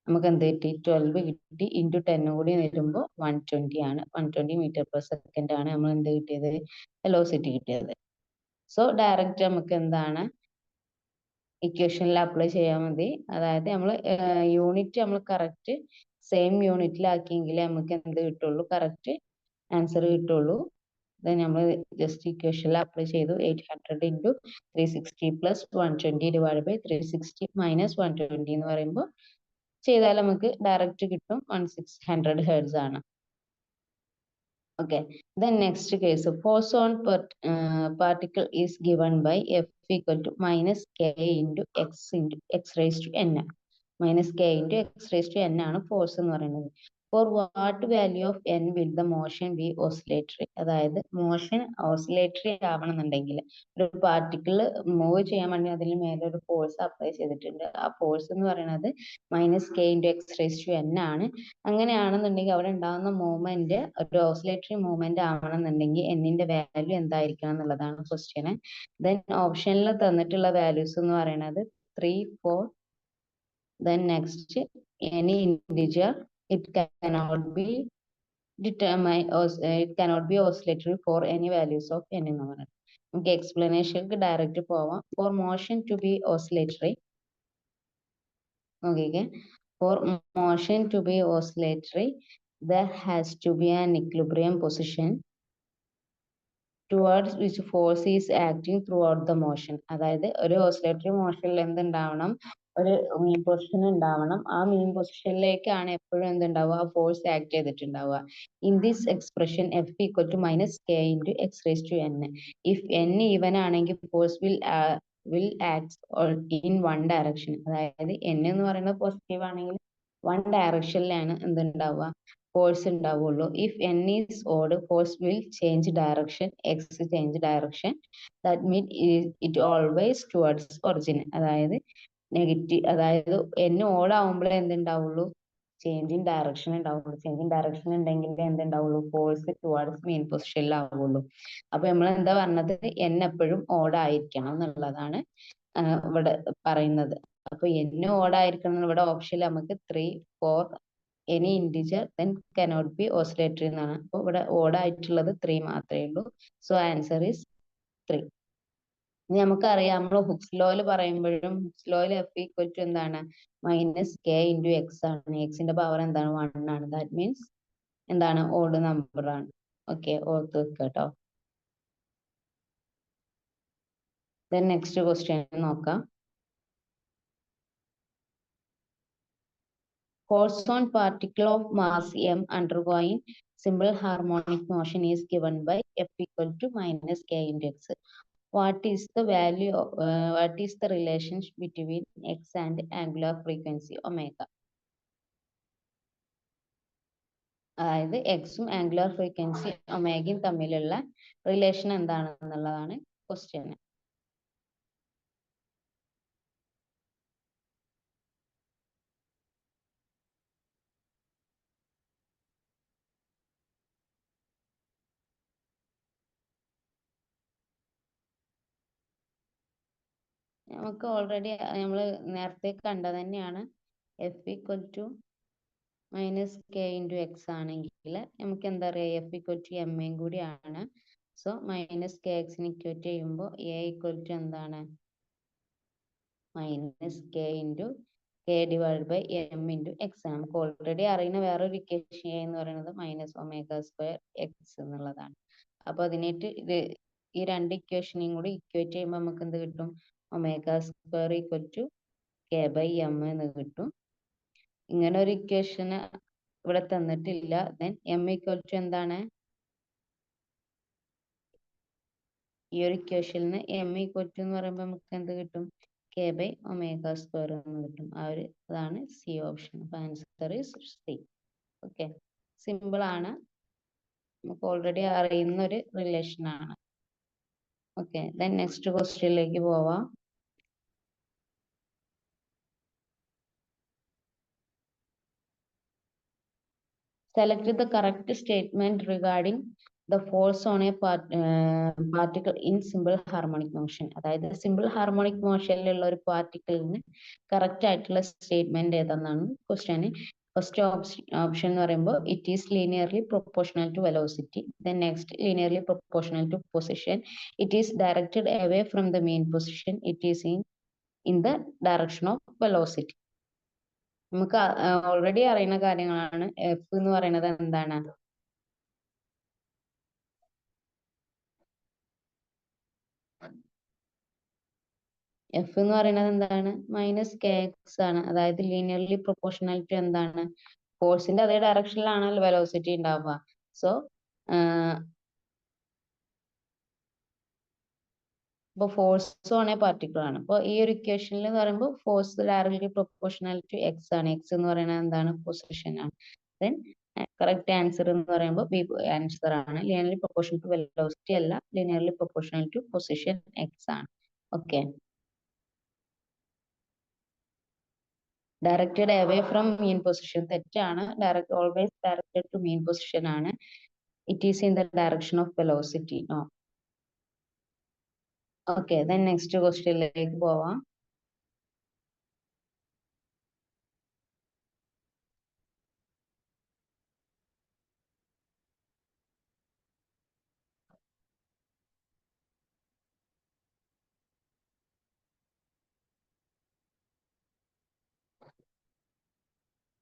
നമുക്ക് എന്ത് കിട്ടി? 12 കിട്ടി. ഇൻറ്റു 10 കൂടി വരുമ്പോൾ 120 ആണ്. 120 മീറ്റർ പെർ സെക്കൻഡ് ആണ് നമ്മൾ എന്ത് കിട്ടിയത്? വെലോസിറ്റി കിട്ടിയത്. സോ ഡയറക്റ്റ് നമുക്ക് എന്താണ്? ഇക്വേഷനിൽ അപ്ലൈ ചെയ്യാൻ മതി. അതായത് നമ്മൾ യൂണിറ്റ് നമ്മൾ കറക്റ്റ് സെയിം യൂണിറ്റിലാക്കിയെങ്കിലേ നമുക്ക് എന്ത് കിട്ടുള്ളൂ? കറക്റ്റ് ആൻസർ കിട്ടുള്ളൂ. ദെൻ നമ്മൾ ജസ്റ്റ് ഇക്വേഷനിൽ അപ്ലൈ ചെയ്തു. 800 into 360 plus 120 divide by 360 minus 120 എന്ന് പറയുമ്പോൾ ചെയ്താൽ നമുക്ക് ഡയറക്റ്റ് കിട്ടും 1600 ഹെർട്സ് ആണ്. Okay, then next case, force on particle is given by F equal to minus K into X raised to N. Minus K into X raised to N ആണ് force എന്ന് പറയുന്നത്. For what value of N will the motion be oscillatory? അതായത് motion oscillatory ആവണമെന്നുണ്ടെങ്കിൽ ഒരു particle move ചെയ്യാൻ വേണ്ടി അതിന് മേലെ ഒരു ഫോഴ്സ് അപ്ലൈ ചെയ്തിട്ടുണ്ട്. ആ ഫോഴ്സ് എന്ന് പറയുന്നത് minus K into X raise to N ആണ്. അങ്ങനെയാണെന്നുണ്ടെങ്കിൽ അവിടെ ഉണ്ടാകുന്ന മൂവ്മെന്റ് ഒരു ഓസിലേറ്ററി മൂവ്മെന്റ് ആവണമെന്നുണ്ടെങ്കിൽ എന്നിന്റെ വാല്യൂ എന്തായിരിക്കണം എന്നുള്ളതാണ് ക്വസ്റ്റ്യൻ. ദെൻ ഓപ്ഷനിൽ തന്നിട്ടുള്ള വാല്യൂസ് എന്ന് പറയുന്നത് 3, 4. Then next, any integer, it cannot be determined, it cannot be oscillatory for any values of n എന്ന് പറയുന്നത്. നമുക്ക് എക്സ്പ്ലനേഷനിലേക്ക് ഡയറക്റ്റ് പോവാം. For motion to be oscillatory, നോക്കിക്കേ, for motion to be oscillatory there has to be an equilibrium position towards which force is acting throughout the motion. അതായത് ഒരു oscillatory മോഷനിൽ എന്തുണ്ടാവണം, ഒരു മീൻ position ഉണ്ടാവണം. ആ മീൻ പൊസിഷനിലേക്കാണ് എപ്പോഴും എന്തുണ്ടാവുക, ആ ഫോഴ്സ് ആക്ട് ചെയ്തിട്ടുണ്ടാവുക. In this expression F equal to minus K into X raise to N. If N even ആണെങ്കിൽ force will act in one direction. അതായത് എൻ എന്ന് പറയുന്നത് പോസിറ്റീവ് ആണെങ്കിൽ വൺ ഡയറക്ഷനിലാണ് എന്തുണ്ടാവുക, ഫോഴ്സ് ഉണ്ടാവുള്ളൂ. If N is odd, force will change direction, X change direction. That mean it always towards origin. അതായത് negative, അതായത് എൻ ഓഡ് ആവുമ്പോഴേ എന്തുണ്ടാവുള്ളൂ, ചേഞ്ചിങ് ഡയറക്ഷൻ ഉണ്ടാവുള്ളൂ. ചേഞ്ചിങ് ഡയറക്ഷൻ ഉണ്ടെങ്കിൽ എന്തുണ്ടാവുള്ളൂ, ഫോഴ്സ് ടുവേർഡ്സ് മെയിൻ പൊസിഷനിലാവുള്ളൂ. അപ്പൊ നമ്മൾ എന്താ പറഞ്ഞത്, എൻ എപ്പോഴും ഓഡ് ആയിരിക്കണം എന്നുള്ളതാണ് ഇവിടെ പറയുന്നത്. അപ്പൊ എൻ ഓഡ് ആയിരിക്കണം. ഇവിടെ ഓപ്ഷനിൽ നമുക്ക് 3, 4 any integer then cannot be oscillatory എന്നാണ്. അപ്പൊ ഇവിടെ ഓഡ് ആയിട്ടുള്ളത് 3 മാത്രമേ ഉള്ളൂ. So answer is 3. ഇനി നമുക്കറിയാം, നമ്മൾ ഹുക്സ് ലോയിൽ പറയുമ്പോഴും ഹുക്സ് ലോയിൽ എഫ് ഈക്വൽ ടു എന്താണ്, മൈനസ് കെ ഇൻറ്റു എക്സ് ആണ്. എക്സിന്റെ പവർ എന്താണ്, 1 ആണ്. ദാറ്റ് മീൻസ് എന്താണ്, ഓഡ് നമ്പർ ആണ്. ഓക്കെ, ഓർത്ത് വെക്കുക കേട്ടോ. ദെൻ നെക്സ്റ്റ് ക്വസ്റ്റ്യൻ നോക്കാം. Force on particle of mass m undergoing simple harmonic motion is given by F equal to minus k into x. What is the value of, what is the relationship between x and angular frequency omega? അതായത് എക്സും angular frequency ഒമേഗയും തമ്മിലുള്ള relation എന്താണെന്നുള്ളതാണ് question. നമുക്ക് already നമ്മൾ നേരത്തെ കണ്ടത് തന്നെയാണ്. F equal to minus K into X ആണെങ്കിൽ നമുക്ക് എന്താ പറയുക, എഫ് ഈക്വൽ ടു എം എയും കൂടിയാണ്. സോ മൈനസ് കെ എക്സിന് ഇക്വേറ്റ് ചെയ്യുമ്പോൾ എ ഈക്വൽ ടു എന്താണ്, minus K into K divide by M into X ആണ്. നമുക്ക് ഓൾറെഡി അറിയുന്ന വേറൊരു ഇക്വേഷൻ എ എന്ന് പറയുന്നത് മൈനസ് ഒമേഗ സ്ക്വയർ എക്സ് എന്നുള്ളതാണ്. അപ്പൊ അതിനായിട്ട് ഈ രണ്ട് ഇക്വേഷനെയും കൂടി ഇക്വേറ്റ് ചെയ്യുമ്പോൾ നമുക്ക് എന്ത് കിട്ടും, omega square equal to K by M എന്ന് കിട്ടും. ഇങ്ങനെ ഒരു ഇക്വേഷന് ഇവിടെ തന്നിട്ടില്ല. ദെൻ എം ഈക്വൽ ടു എന്താണ്, ഈ ഒരു ഇക്വേഷനിൽ എം ഈക്വൽ ടു എന്ന് പറയുമ്പോൾ നമുക്ക് എന്ത് കിട്ടും, കെ ബൈ ഒമേഗ സ്ക്വയർ എന്ന് കിട്ടും. അതാണ് സി ഓപ്ഷൻ. അപ്പൊ answer is C. Okay, simple ആണ്, നമുക്ക് ഓൾറെഡി അറിയുന്ന ഒരു റിലേഷൻ ആണ്. ഓക്കെ, ദെൻ നെക്സ്റ്റ് ക്വസ്റ്റ്യനിലേക്ക് പോവാം. Select the correct statement regarding the force on a particle in simple harmonic motion. അതായത് സിമ്പിൾ ഹാർമോണിക് മോഷനിലുള്ള ഒരു പാർട്ടിക്കിളിന് കറക്റ്റ് ആയിട്ടുള്ള സ്റ്റേറ്റ്മെന്റ് ഏതെന്നാണ് ക്വസ്റ്റ്യൻ. ഫസ്റ്റ് ഓപ്ഷൻ എന്ന് പറയുമ്പോൾ it is linearly proportional to velocity. Then next linearly proportional to position. It is directed away from the main position. It is in the direction of velocity. നമുക്ക് already അറിയുന്ന കാര്യങ്ങളാണ്. F എന്ന് പറയുന്നത് എന്താണ്, F എന്ന് പറയുന്നത് എന്താണ്, മൈനസ് കെ എക്സ് ആണ്. അതായത് ലീനിയർലി പ്രൊപ്പോർഷണൽ ടു എന്താണ്, ഫോഴ്സിന്റെ അതേ ഡയറക്ഷനിലാണല്ലോ വെലോസിറ്റി ഉണ്ടാവുക. സോ ഇപ്പൊ ഫോഴ്സ് ഓൺ എ പാർട്ടിക്കിൾ ആണ്. അപ്പൊ ഈ ഒരു ഇക്വേഷനിൽ എന്ന് പറയുമ്പോൾ force directly proportional to X ആണ്. എക്സ് എന്ന് പറയുന്നത് എന്താണ്, പൊസിഷൻ ആണ്. ദെൻ കറക്റ്റ് ആൻസർ എന്ന് പറയുമ്പോൾ ബി ആൻസർ ആണ്. ലീനിയർലി പ്രൊപ്പോർഷണൽ ടു വെലോസിറ്റി അല്ല, linearly proportional to position X ആണ്. Okay, directed away from mean position തെറ്റാണ്. Always directed to mean position ആണ്. It is in the direction of velocity. No. Okay, then next ക്വസ്റ്റ്യനിലേക്ക് പോവാം.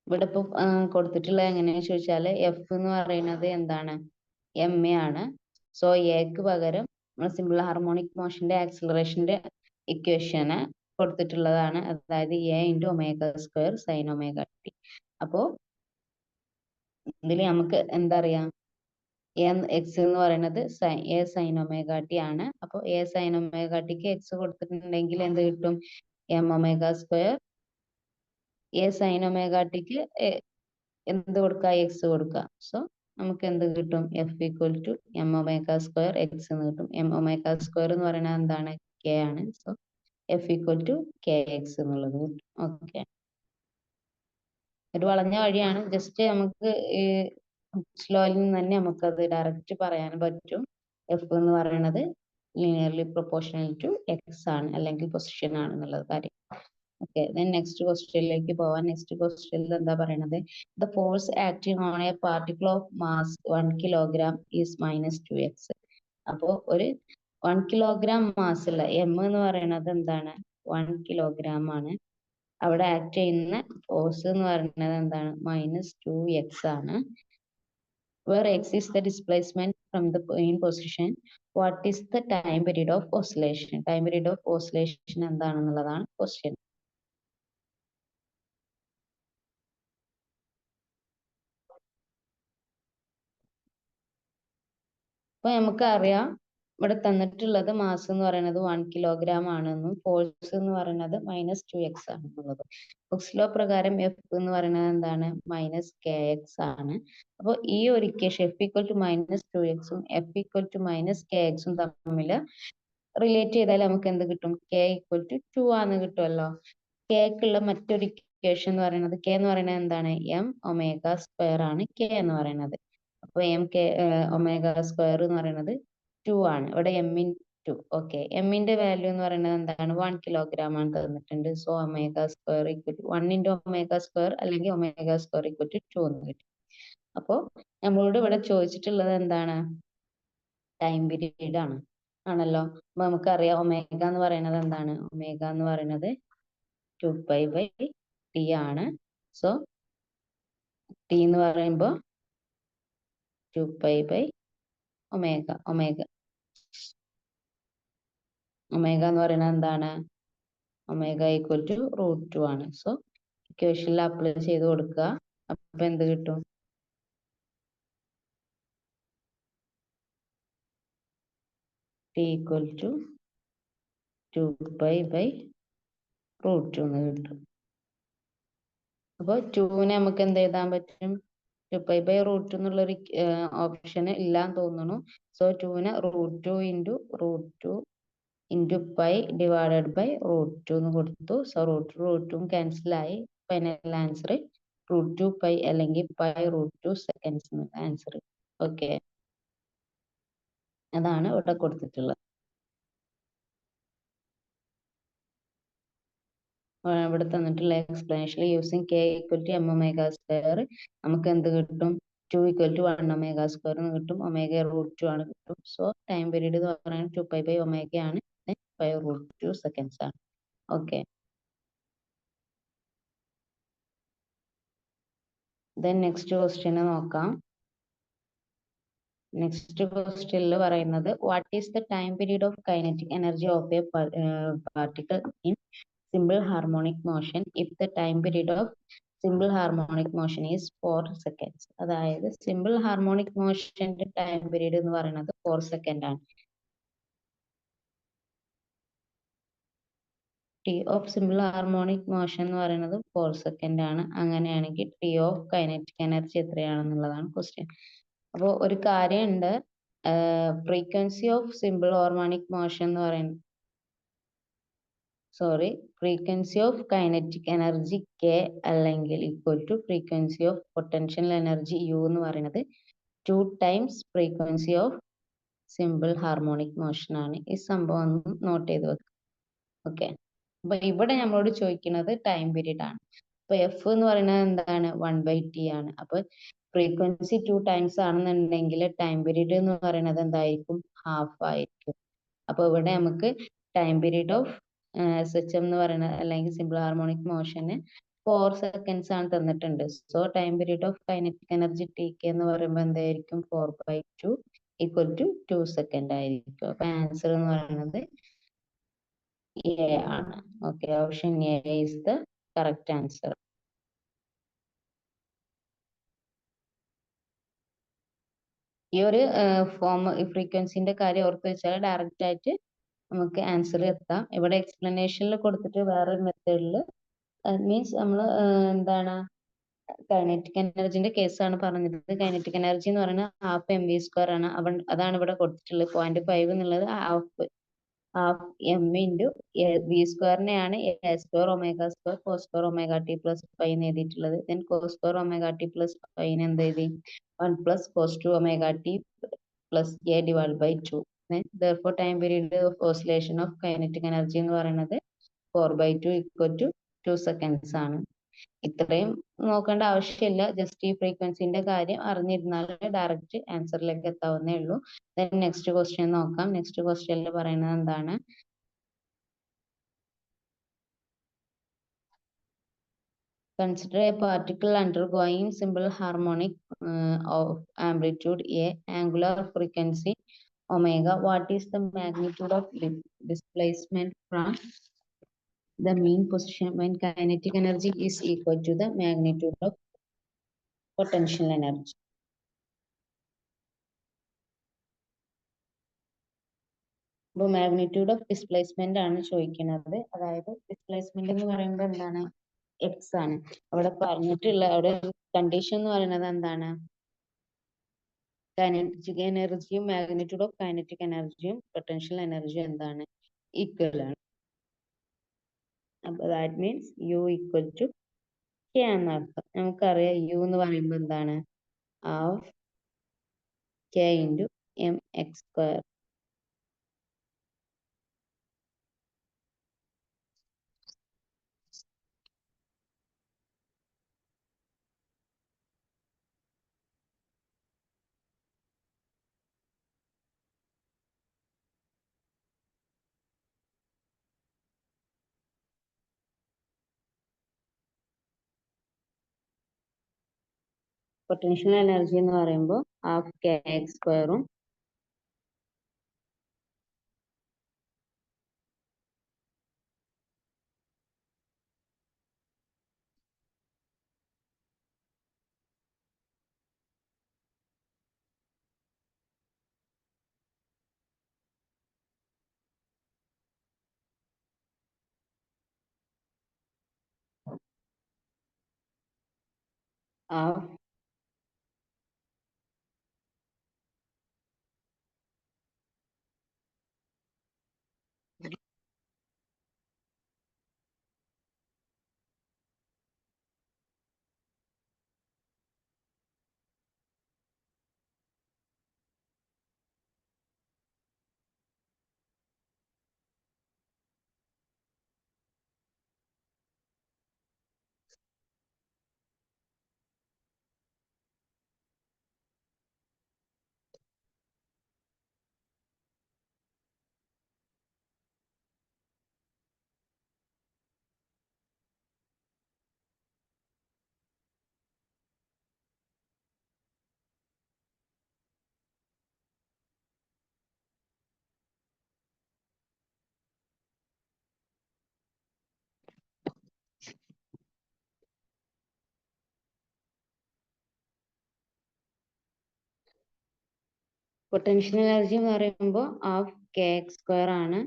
ഇവിടെ ഇപ്പൊ കൊടുത്തിട്ടുള്ള എങ്ങനെയാ ചോദിച്ചാല് എഫ് എന്ന് പറയുന്നത് എന്താണ്, എം എ ആണ്. സോ എക്ക് പകരം സിമ്പിൾ ഹാർമോണിക് മോഷന്റെ ആക്സിലറേഷന്റെ ഇക്വേഷന് കൊടുത്തിട്ടുള്ളതാണ്, അതായത് A into omega square sine omega T. അപ്പോ ഇതിൽ നമുക്ക് എന്താ അറിയാം, എക്സ് എന്ന് പറയുന്നത് എ സൈൻ ഒമേഗ ടി ആണ്. അപ്പോൾ എ സൈൻ ഒമേഗ ടിക്ക് എക്സ് കൊടുത്തിട്ടുണ്ടെങ്കിൽ എന്ത് കിട്ടും, M omega square. A sine omega ടിക്ക് എന്ത് കൊടുക്കുക, എക്സ് കൊടുക്കുക. സോ നമുക്ക് എന്ത് കിട്ടും, F equal to M omega square X എന്ന് കിട്ടും. എം ഒമേഗ സ്ക്വയർ എന്ന് പറയുന്നത് എന്താണ്, കെ ആണ്. So F equal to K X എന്നുള്ളത് കിട്ടും. ഓക്കെ, ഒരു വളഞ്ഞ വഴിയാണ്, ജസ്റ്റ് നമുക്ക് ഈ സ്ലോയിൽ നിന്ന് തന്നെ നമുക്കത് ഡയറക്റ്റ് പറയാൻ പറ്റും. എഫ് എന്ന് പറയുന്നത് ലീനിയർലി പ്രൊപ്പോർഷണൽ ടു എക്സ് ആണ്, അല്ലെങ്കിൽ പൊസിഷൻ ആണ് എന്നുള്ളത് കാര്യം. ഓക്കെ, ദെൻ നെക്സ്റ്റ് ക്വസ്റ്റ്യനിലേക്ക് പോവാൻ. നെക്സ്റ്റ് ക്വസ്റ്റ്യനിൽ എന്താ പറയുന്നത്, the force acting on a particle of mass 1 kilogram is -2x. അപ്പോ ഒരു 1 കിലോഗ്രാം മാസ് ഉള്ള എം എന്ന് പറയുന്നത് എന്താണ്, 1 കിലോഗ്രാം ആണ്. അവിടെ ആക്ട് ചെയ്യുന്ന ഫോഴ്സ് എന്ന് പറയുന്നത് എന്താണ്, -2x ആണ്. Where x is the displacement from the in position, what is the time period of oscillation? Time period of oscillation എന്താണെന്നുള്ളതാണ് ക്വസ്റ്റ്യൻ. അപ്പൊ നമുക്കറിയാം, ഇവിടെ തന്നിട്ടുള്ളത് മാസ് എന്ന് പറയുന്നത് 1 കിലോഗ്രാം ആണെന്നും ഫോഴ്സ് എന്ന് പറയുന്നത് -2x ആണെന്നുള്ളത്. ഹുക്സ് ലോ പ്രകാരം എഫ് എന്ന് പറയുന്നത് എന്താണ്, -kx ആണ്. അപ്പോൾ ഈ ഒരു equation F equal to -2x F equal to -kx തമ്മിൽ റിലേറ്റ് ചെയ്താൽ നമുക്ക് എന്ത് കിട്ടും, കെ ഈക്വൽ ടു 2 ആണെന്ന് കിട്ടുമല്ലോ. കേക്കുള്ള മറ്റൊരു ഇക്വേഷൻ എന്ന് പറയുന്നത്, കെ എന്ന് പറയുന്നത് എന്താണ്, എം ഒമേഗ സ്ക്വയർ ആണ് കെ എന്ന് പറയുന്നത്. അപ്പൊ എം കെ ഒമേഗ സ്ക്വയർ എന്ന് പറയുന്നത് 2 ആണ്. ഇവിടെ എം ഇൻ 2. ഓക്കെ, എമ്മിന്റെ വാല്യൂ എന്ന് പറയുന്നത് എന്താണ്, 1 കിലോഗ്രാം ആണ് തന്നിട്ടുണ്ട്. So omega square equal to 1 into omega square അല്ലെങ്കിൽ ഒമേഗ സ്ക്വയർ ഈക്വൽ ടു 2 എന്ന് കിട്ടും. അപ്പോ നമ്മളോട് ഇവിടെ ചോദിച്ചിട്ടുള്ളത് എന്താണ്, ടൈം പീരീഡ് ആണ്, ആണല്ലോ. അപ്പൊ നമുക്കറിയാം ഒമേഗ എന്ന് പറയുന്നത് എന്താണ്, ഒമേഗ എന്ന് പറയുന്നത് 2π/t ആണ്. സോ ടി എന്ന് പറയുമ്പോൾ 2π/ഒമേഗ. ഒമേഗ എന്ന് പറയുന്നത് എന്താണ്, ഒമേഗ ഈക്വൽ ടു √2 ആണ്. സോ ഇക്വേഷനിൽ അപ്ലൈ ചെയ്ത് കൊടുക്കുക. അപ്പൊ എന്ത് കിട്ടും, ടി ഈക്വൽ ടു 2π/√2 എന്ന് കിട്ടും. അപ്പൊ 2നെ നമുക്ക് എന്ത് എഴുതാൻ പറ്റും, 2π/√2 എന്നുള്ളൊരു ഓപ്ഷൻ ഇല്ലാന്ന് തോന്നുന്നു. സോ 2നെ √2 into √2 into pi divided by √2 എന്ന് കൊടുത്തു. സോ √2 ക്യാൻസൽ ആയി. ഫൈനൽ ആൻസർ √2π അല്ലെങ്കിൽ π√2 സെക്കൻഡ്സ് എന്ന ആൻസർ. ഓക്കെ, അതാണ് ഇവിടെ കൊടുത്തിട്ടുള്ളത്. ഇവിടെ തന്നിട്ടുള്ള explanation using K equal to M omega square നമുക്ക് എന്ത് കിട്ടും, 2 ഈക്വൽ ടു 1 ഒമേഗ സ്ക്വയർ എന്ന് കിട്ടും. ഒമേഗ √2 ആണ് കിട്ടും. സോ ടൈം പീരീഡ് എന്ന് പറയുന്നത് 2π/ഒമേഗ ആണ്, π√2 സെക്കൻഡ്സ് ആണ്. ഓക്കെ, ദെൻ നെക്സ്റ്റ് ക്വസ്റ്റ്യൻ നോക്കാം. നെക്സ്റ്റ് ക്വസ്റ്റ്യനിൽ പറയുന്നത്, what is the time period of kinetic energy of a particle in simple harmonic motion if the time period of simple harmonic motion is 4 seconds. അതായത് simple harmonic മോഷന്റെ time period എന്ന് പറയുന്നത് 4 second ആണ്. T of simple harmonic motion എന്ന് പറയുന്നത് 4 second ആണ്. അങ്ങനെയാണെങ്കിൽ T of kinetic energy എത്രയാണെന്നുള്ളതാണ് ക്വസ്റ്റ്യൻ. അപ്പോൾ ഒരു കാര്യമുണ്ട്, frequency of simple harmonic motion എന്ന് പറയുന്നത്, frequency of kinetic energy K അല്ലെങ്കിൽ equal to frequency of potential energy U എന്ന് പറയുന്നത് 2 times frequency of simple harmonic motion ആണ്. ഈ സംഭവം ഒന്ന് നോട്ട് ചെയ്ത് വെക്കുക. ഓക്കെ, അപ്പൊ ഇവിടെ നമ്മളോട് ചോദിക്കുന്നത് ടൈം പീരീഡ് ആണ്. അപ്പൊ എഫ് എന്ന് പറയുന്നത് എന്താണ്, 1/t ആണ്. അപ്പൊ ഫ്രീക്വൻസി 2 ടൈംസ് ആണെന്നുണ്ടെങ്കിൽ ടൈം പീരീഡ് എന്ന് പറയുന്നത് എന്തായിരിക്കും, ഹാഫ് ആയിരിക്കും. അപ്പൊ ഇവിടെ നമുക്ക് time period of S H M എന്ന് പറയുന്നത് അല്ലെങ്കിൽ സിമ്പിൾ ഹാർമോണിക് മോഷന് 4 seconds ആണ് തന്നിട്ടുണ്ട്. So time period of kinetic energy T K എന്ന് പറയുമ്പോൾ എന്തായിരിക്കും 4/2 ഈക്വൽ ടു 2 സെക്കൻഡ് ആയിരിക്കും. അപ്പൊ ആൻസർ എന്ന് പറയുന്നത് എ ആണ്. Okay, option A is the correct answer. ഈ ഒരു ഫോം ഫ്രീക്വൻസിന്റെ കാര്യം ഓർത്ത് വെച്ചാൽ ഡയറക്റ്റ് ആയിട്ട് നമുക്ക് ആൻസർ എത്താം. ഇവിടെ എക്സ്പ്ലനേഷനിൽ കൊടുത്തിട്ട് വേറൊരു മെത്തേഡിൽ മീൻസ് നമ്മൾ എന്താണ് കൈനറ്റിക് എനർജിന്റെ കേസാണ് പറഞ്ഞത്. കൈനറ്റിക് എനർജി എന്ന് പറയുന്നത് ഹാഫ് mv² ആണ്. അതാണ് ഇവിടെ കൊടുത്തിട്ടുള്ളത്. 0.5 എന്നുള്ളത് half M into v²നെയാണ് a²ω² cos²ωt+5 എന്ന് എഴുതിയിട്ടുള്ളത്. ദെൻ cos²ωt+5 എന്ത് എഴുതി 1+cos2ωt+a/2. Therefore time period of oscillation of kinetic energy എന്ന് പറയുന്നത് 4/2 ഈക്വൽ ടു 2 seconds ആണ്. ഇത്രയും നോക്കേണ്ട ആവശ്യമില്ല. ജസ്റ്റ് ഈ ഫ്രീക്വൻസിന്റെ കാര്യം അറിഞ്ഞിരുന്നാൽ ഡയറക്റ്റ് ആൻസറിലേക്ക് എത്താവുന്നേ ഉള്ളൂ. ദെൻ നെക്സ്റ്റ് ക്വസ്റ്റ്യൻ നോക്കാം. നെക്സ്റ്റ് ക്വസ്റ്റ്യനിൽ പറയുന്നത് എന്താണ്? Consider a particle undergoing simple harmonic of amplitude A, angular frequency omega. What is the magnitude of displacement from the mean position when kinetic energy is equal to the magnitude of potential energy? അപ്പോൾ magnitude of displacement ആണ് ചോദിക്കുന്നത്. അതായത് displacement എന്ന് പറയുമ്പോൾ എന്താണ്? X ആണ്. അവിടെ പറഞ്ഞിട്ടുള്ള അവിടെ കണ്ടീഷൻ എന്ന് പറയുന്നത് എന്താണ്? കൈനറ്റിക് എനർജിയും മാഗ്നിറ്റ്യൂഡ് ഓഫ് കൈനറ്റിക് എനർജിയും പൊട്ടൻഷ്യൽ എനർജിയും എന്താണ്? ഈക്വൽ ആണ്. അപ്പൊ that means U equal to K എന്നർത്ഥം. നമുക്കറിയാം യു എന്ന് പറയുമ്പോൾ എന്താണ്? Half K into mx². Potential energy എന്ന് പറയുമ്പോൾ ഹാഫ് കെ x²ഉം ഹാഫ് പൊട്ടൻഷ്യൽ എനർജി എന്ന് പറയുമ്പോൾ ഹാഫ് കെ x² ആണ്.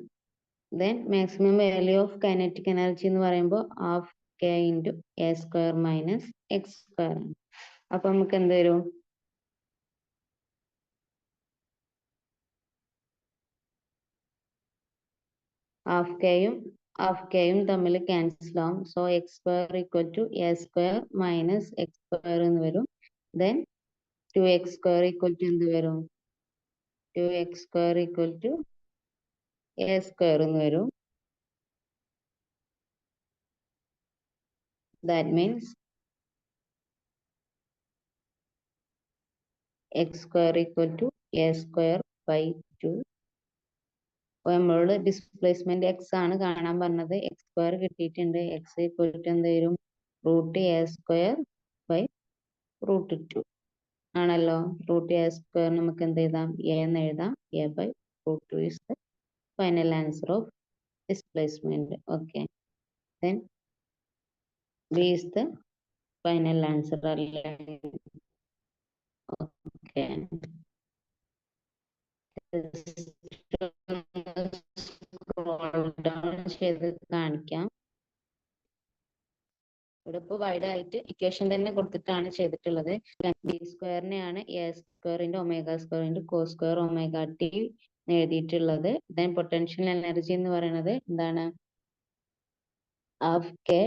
Then maximum value of kinetic energy എന്ന് പറയുമ്പോൾ half K into a² - x². അപ്പൊ നമുക്ക് എന്ത് വരും? ഹാഫ് കെയും തമ്മിൽ ക്യാൻസൽ ആവും. So x² equal to a² - x² എന്ന് വരും. ദെൻ 2x² ഈക്വൽ ടു എന്ത് വരും? 2x² ഈക്വൽ ടു a² എന്ന് വരും. That means x² equal to a²/2. അപ്പൊ നമ്മളോട് ഡിസ്പ്ലേസ്മെന്റ് എക്സ് ആണ് കാണാൻ പറഞ്ഞത്. x² കിട്ടിയിട്ടുണ്ട്. x ഈക്വൽ ടു എന്ത് വരും? Root A square by root 2 ആണല്ലോ. റൂട്ട് എ സ്ക്വയർ നമുക്ക് എന്ത് എഴുതാം? എ എന്ന് എഴുതാം. A by root 2 is the final answer of displacement. Okay. Then B is the final answer. Okay. Scroll down ചെയ്ത് കാണിക്കാം. ഇവിടെ ഇപ്പോൾ വൈഡ് ആയിട്ട് ഇക്വേഷൻ തന്നെ കൊടുത്തിട്ടാണ് ചെയ്തിട്ടുള്ളത്. ബി സ്ക്വയറിനെയാണ് എ സ്ക്വയറിന്റെ ഒമേഗ സ്ക്വയറിന്റെ കോ സ്ക്വയർ ഒമേഗ ടി എഴുതിയിട്ടുള്ളത്. ദെൻ പൊട്ടൻഷ്യൽ എനർജി എന്ന് പറയുന്നത് എന്താണ്? ഹാഫ് കെ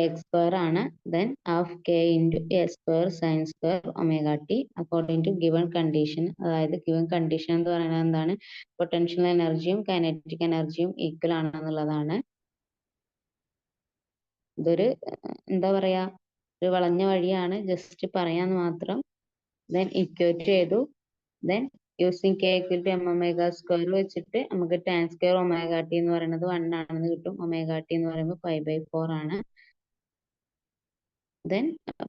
എക്സ് സ്ക്വയർ ആണ്. Then half K into A square sine square omega T according to given condition. അതായത് ഗിവൺ കണ്ടീഷൻ എന്ന് പറയുന്നത് എന്താണ്? പൊട്ടൻഷ്യൽ എനർജിയും കൈനറ്റിക് എനർജിയും ഈക്വൽ ആണെന്നുള്ളതാണ്. ഇതൊരു എന്താ പറയാ, ഒരു വളഞ്ഞ വഴിയാണ്, ജസ്റ്റ് പറയാന്ന് മാത്രം. ദെൻ ഇക്വേറ്റ് ചെയ്തു. Then using K equal to M omega square വെച്ചിട്ട് നമുക്ക് ടാൻ സ്ക്വയർ ഒമേഗ ടി എന്ന് പറയുന്നത് 1 ആണെന്ന് കിട്ടും. ഒമേഗ ടി എന്ന് പറയുമ്പോൾ 5/4 ആണ്. ദെൻ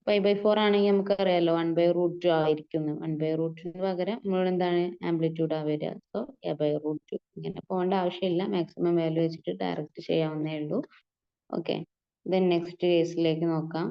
5/4 ആണെങ്കിൽ നമുക്ക് അറിയാലോ 1/√2 ആയിരിക്കും. 1/√2 പകരം നമ്മൾ എന്താണ് ആംപ്ലിറ്റ്യൂഡ് വരിക. സോ a/√2 ഇങ്ങനെ പോകേണ്ട ആവശ്യമില്ല. മാക്സിമം വാല്യൂ വെച്ചിട്ട് ഡയറക്റ്റ് ചെയ്യാവുന്നേ ഉള്ളൂ. ഓക്കെ. ദെൻ നെക്സ്റ്റ് കേസിലേക്ക് നോക്കാം.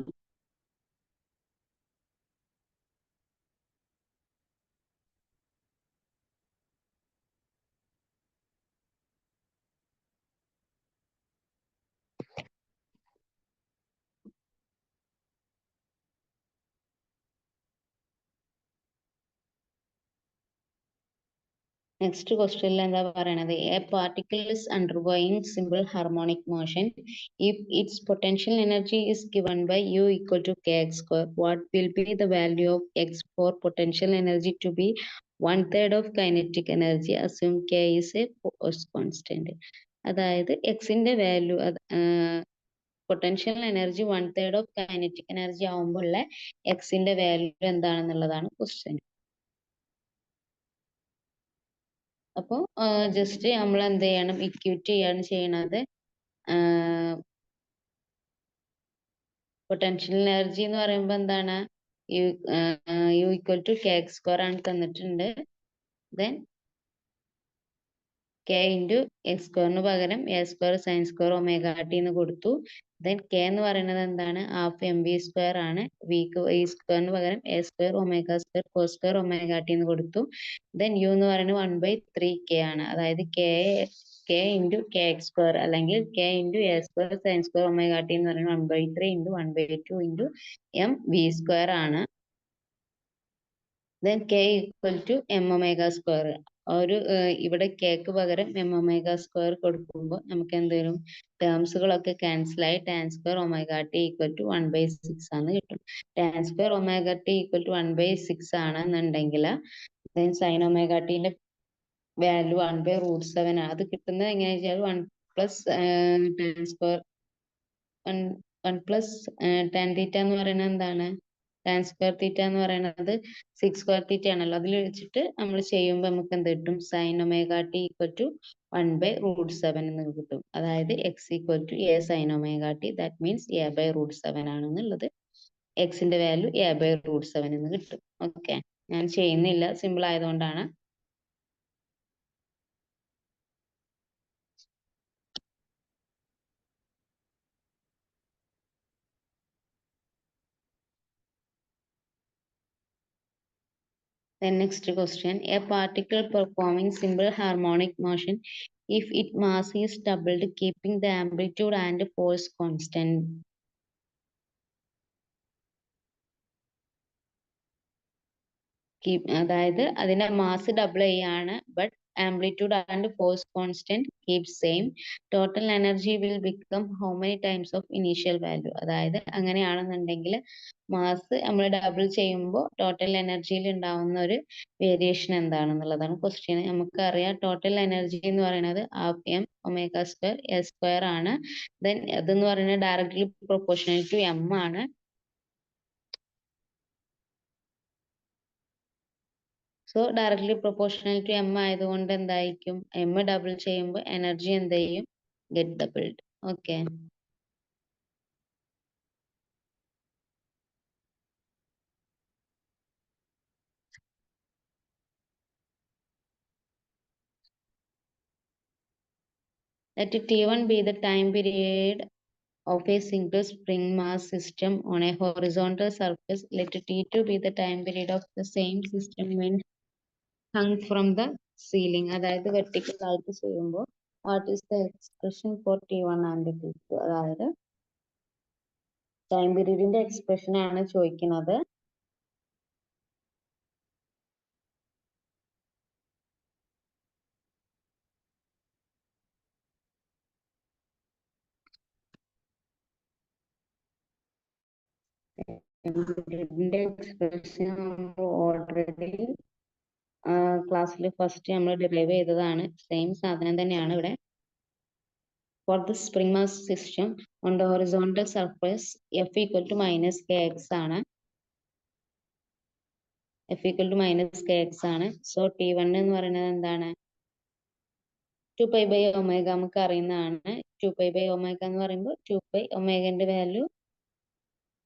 നെക്സ്റ്റ് ക്വസ്റ്റ്യനിൽ എന്താ പറയണത്? A particle is undergoing simple harmonic motion. If its potential energy is given by U equal to K X square, what will be the value of X for potential energy to be 1/3 of kinetic energy assume K is a force constant. അതായത് എക്സിന്റെ value potential energy 1/3 of kinetic energy ആവുമ്പോൾ എക്സിന്റെ value എന്താണെന്നുള്ളതാണ് question. അപ്പോൾ just നമ്മൾ എന്ത് ചെയ്യണം? Equate ചെയ്യാണ് ചെയ്യണത്. പൊട്ടൻഷ്യൽ എനർജി എന്ന് പറയുമ്പോൾ എന്താണ്? U equal to K X square ആണ് തന്നിട്ടുണ്ട്. ദെൻ കെ ഇൻറ്റു എക്സ് സ്ക്വയറിന് പകരം A square sine square omega T എന്ന് കൊടുത്തു. ദെൻ കെ എന്ന് പറയുന്നത് എന്താണ്? ഹാഫ് എം വി സ്ക്വയർ ആണ്. വിക്ക് ഈ സ്ക്വയറിന് പകരം A square omega square cos square omega T എന്ന് കൊടുത്തു. ദെൻ യു എന്ന് പറയുന്നത് 1/3 ആണ്. അതായത് K into K X square അല്ലെങ്കിൽ K into A square sine square omega T എന്ന് പറയുന്നത് 1/3 into 1/2 into M V square ആണ്. Then K equal to M omega square. ഒരു ഇവിടെ കെക്ക് പകരം എം ഒമേഗ സ്ക്വയർ കൊടുക്കുമ്പോൾ നമുക്ക് എന്ത് വരും? ടേംസുകളൊക്കെ ക്യാൻസൽ ആയി tan square omega T equal to 1/6 ആണ് കിട്ടും. Tan square omega T equal to 1/6 ആണെന്നുണ്ടെങ്കിൽ ദെൻ സൈൻ ഒമേഗ ടിന്റെ വാല്യൂ 1/√7 ആണ്. അത് കിട്ടുന്നത് എങ്ങനെയാ വെച്ചാൽ 1 plus tan square 1 plus tan theta എന്ന് പറയുന്നത് എന്താണ്? ടാൻ സ്ക്വയർ തീറ്റ എന്ന് പറയുന്നത് 6 സ്ക്വയർ തീറ്റ ആണല്ലോ. അതിൽ വെച്ചിട്ട് നമ്മൾ ചെയ്യുമ്പോൾ നമുക്ക് എന്ത് കിട്ടും? Sine omega T equal to 1/√7 എന്ന് കിട്ടും. അതായത് X equal to A sine omega T. That means a/√7 ആണെന്നുള്ളത്. എക്സിന്റെ വാല്യൂ a/√7 എന്ന് കിട്ടും. ഓക്കെ, ഞാൻ ചെയ്യുന്നില്ല, സിമ്പിൾ ആയതുകൊണ്ടാണ്. Then next question, a particle performing simple harmonic motion if its mass is doubled, keeping the amplitude and force constant. അതായത് അതിന്റെ mass double ചെയ്യാണ്, but amplitude and force constant keep same. Total energy will become how many times of initial value. അതായത് അങ്ങനെയാണെന്നുണ്ടെങ്കിൽ mass നമ്മൾ double ചെയ്യുമ്പോൾ total എനർജിയിൽ ഉണ്ടാവുന്ന ഒരു വേരിയേഷൻ എന്താണെന്നുള്ളതാണ് ക്വസ്റ്റ്യൻ. നമുക്കറിയാം ടോട്ടൽ എനർജി എന്ന് പറയുന്നത് half M omega square A square ആണ്. ദെൻ അതെന്ന് പറയുന്നത് ഡയറക്ട്ലി പ്രൊപ്പോർഷണൽ ടു എം ആണ്. So directly proportional to M ആയതുകൊണ്ട് എന്തായിരിക്കും? എം ഡബിൾ ചെയ്യുമ്പോൾ എനർജി എന്ത് ചെയ്യും? Get doubled. Okay. Let T1 be the time period of a single spring mass system on a horizontal surface. Let T2 be the time period of the same system when hung from the ceiling. അതായത് vertical ആയിട്ട് ചെയ്യുമ്പോൾ what is the expression for T1 and T2? അതായത് time പീരീഡിന്റെ expression ആണ് ചോദിക്കുന്നത്. ഇതിന്റെ expression നമ്മൾ already ക്ലാസ്സിൽ first നമ്മൾ ഡിറൈവ് ചെയ്തതാണ്. സെയിം സാധനം തന്നെയാണ് ഇവിടെ. For the spring mass system on the horizontal surface F equal to minus K X ആണ്. F equal to minus K X ആണ്. സോ T1 എന്ന് പറയുന്നത് എന്താണ്? 2π/ω നമുക്ക് അറിയുന്നതാണ്. 2π/ω എന്ന് പറയുമ്പോൾ 2π ഒമേഗന്റെ value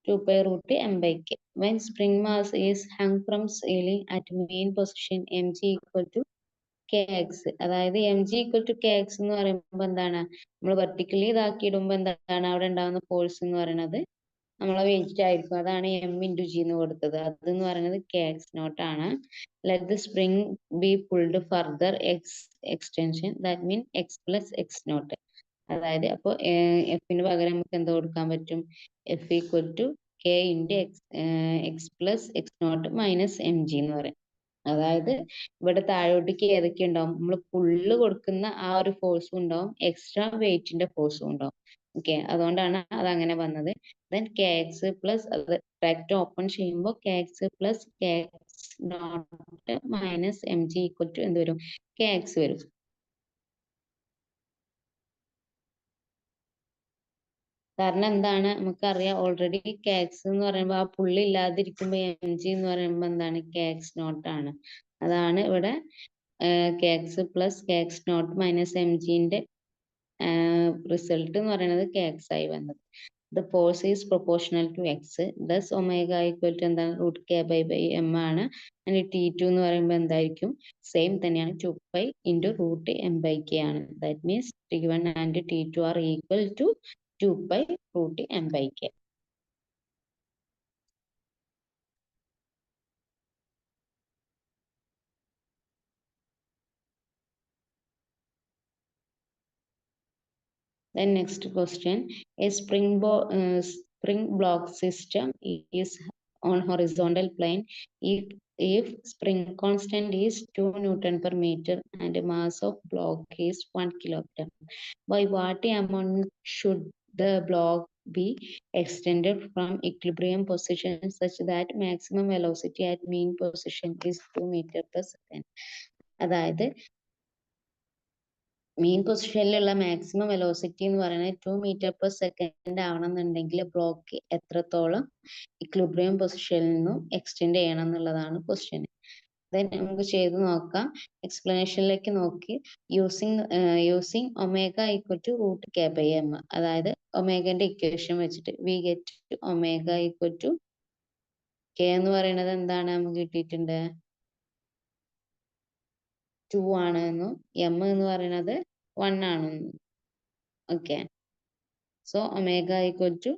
2π√m/k. When spring mass is hung from ceiling at mean position mg equal to kx. അതായത് mg equal to kx എന്ന് പറയുമ്പോൾ എന്താണ്? നമ്മൾ വെർട്ടിക്കലി ഇതാക്കിയിടുമ്പോൾ എന്താണ് അവിടെ ഉണ്ടാകുന്ന ഫോഴ്സ് എന്ന് പറയുന്നത് നമ്മളെ വെയിറ്റ് ആയിരിക്കും. അതാണ് m ഇൻറ്റു ജി എന്ന് കൊടുത്തത്. അതെന്ന് പറയുന്നത് kx നോട്ട് ആണ്. Let the spring be pulled further extension that mean X plus X naught. അതായത് അപ്പോൾ എഫിന് പകരം നമുക്ക് എന്താ കൊടുക്കാൻ പറ്റും? F equal to K into X plus X naught minus M G എന്ന് പറയും. അതായത് ഇവിടെ താഴോട്ടേക്ക് ഏതൊക്കെ ഉണ്ടാവും? നമ്മൾ പുള്ള് കൊടുക്കുന്ന ആ ഒരു ഫോഴ്സും ഉണ്ടാവും, എക്സ്ട്രാ വെയിറ്റിന്റെ ഫോഴ്സും ഉണ്ടാവും. ഓക്കെ, അതുകൊണ്ടാണ് അത് അങ്ങനെ വന്നത്. ദെൻ കെ എക്സ് പ്ലസ് അത് ബ്രാക്കറ്റ് ഓപ്പൺ ചെയ്യുമ്പോൾ K X plus K X naught minus M G equal to എന്ത് വരും? കെ എക്സ് വരും. കാരണം എന്താണ്? നമുക്കറിയാം ഓൾറെഡി കെ എക്സ് എന്ന് പറയുമ്പോൾ ആ പുള്ളി ഇല്ലാതിരിക്കുമ്പോൾ എം ജി എന്ന് പറയുമ്പോൾ എന്താണ്? കെ എക്സ് നോട്ട് ആണ്. അതാണ് ഇവിടെ K X plus K X naught minus M ജിന്റെ റിസൾട്ട് എന്ന് പറയുന്നത് കെ എക്സ് ആയി വന്നത്. The force is proportional to X. Thus omega equal to എന്താണ്? റൂട്ട് കെ ബൈ എം ആണ്. ആൻഡ് T2 എന്ന് പറയുമ്പോൾ എന്തായിരിക്കും? സെയിം തന്നെയാണ്, 2π into root M by K ആണ്. That means T1 and T2 are equal to 2π root M by K. Then next question, a spring block system is on horizontal plane if spring constant is 2 Newton per meter and mass of block is 1 kilogram. By what amount should the block be extended from equilibrium position such that maximum velocity at mean position is 2 meter per second? അതായത് മീൻ പൊസിഷനിലുള്ള maximum velocity എന്ന് പറയുന്നത് 2 metre per second ആവണമെന്നുണ്ടെങ്കിൽ block എത്രത്തോളം equilibrium പൊസിഷനിൽ നിന്നും extend ചെയ്യണം എന്നുള്ളതാണ് question. Then നമുക്ക് ചെയ്ത് നോക്കാം. എക്സ്പ്ലനേഷനിലേക്ക് നോക്കി. Using omega equal to root K by M. അതായത് ഒമേഗന്റെ ഇക്വേഷൻ വെച്ചിട്ട് we get omega equal to K എന്ന് പറയുന്നത് എന്താണ് നമുക്ക് കിട്ടിയിട്ടുണ്ട്? 2 ആണെന്നും എം എന്ന് പറയുന്നത് 1 ആണെന്നും. Okay, so omega equal to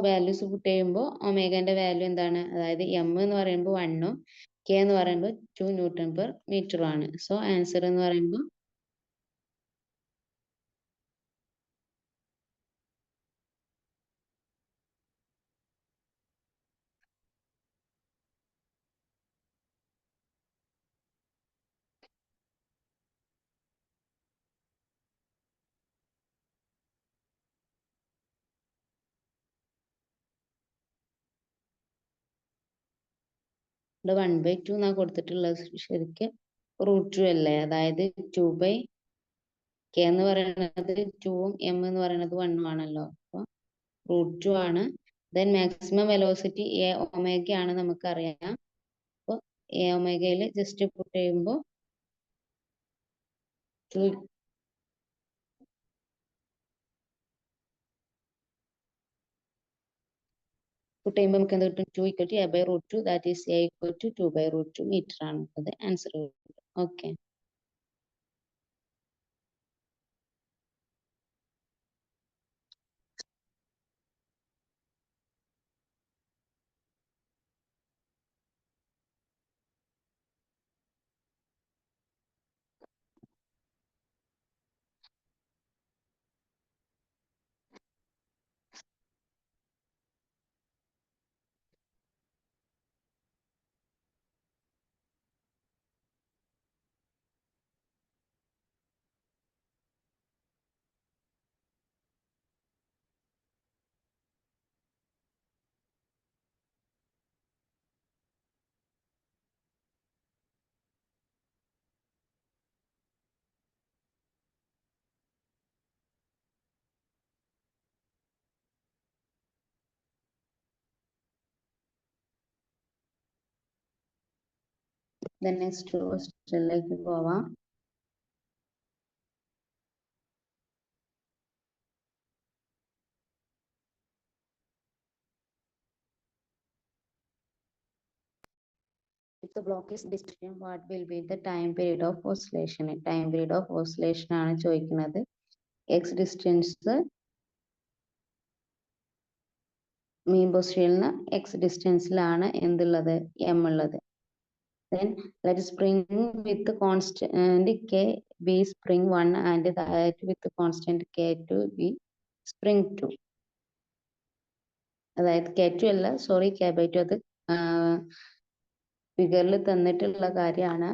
values put ചെയ്യുമ്പോൾ ഒമേഗന്റെ വാല്യൂ എന്താണ്? അതായത് എം എന്ന് പറയുമ്പോൾ 1ഉം കെ എന്ന് പറയുമ്പോൾ 2 ന്യൂട്ടൺ പെർ മീറ്ററും ആണ്. സോ ആൻസർ എന്ന് പറയുമ്പോൾ ഇവിടെ 1/2 എന്നാ കൊടുത്തിട്ടുള്ളത്, ശരിക്കും √2 അല്ലേ? അതായത് 2/k എന്ന് പറയുന്നത് 2ഉം m എന്ന് പറയുന്നത് 1ഉം ആണല്ലോ. അപ്പൊ √2 ആണ്. Then maximum velocity a omega ആണ് നമുക്കറിയാം. അപ്പൊ a ഒമേഗയിൽ ജസ്റ്റ് പുട്ട് ചെയ്യുമ്പോൾ നമുക്ക് എന്ത് കിട്ടും? 2 = a/√2, that is a = 2/√2 metre ആണ്. അത് ആൻസർ. ഓക്കെ. നെക്സ്റ്റ് ക്വസ്റ്റ്യനിലേക്ക് പോവാം. If the block is distributed, what will be the time period of oscillation? Time period of oscillation ആണ് ചോദിക്കുന്നത്. X distance mean position X ഡിസ്റ്റൻസിലാണ് എന്തുള്ളത്? M ഉള്ളത്. Then let spring with the constant K be spring 1 and that with the constant K2 be spring 2. അതായത് K2 അല്ല, sorry, K/2 അത് ഫിഗറിൽ തന്നിട്ടുള്ള കാര്യമാണ്.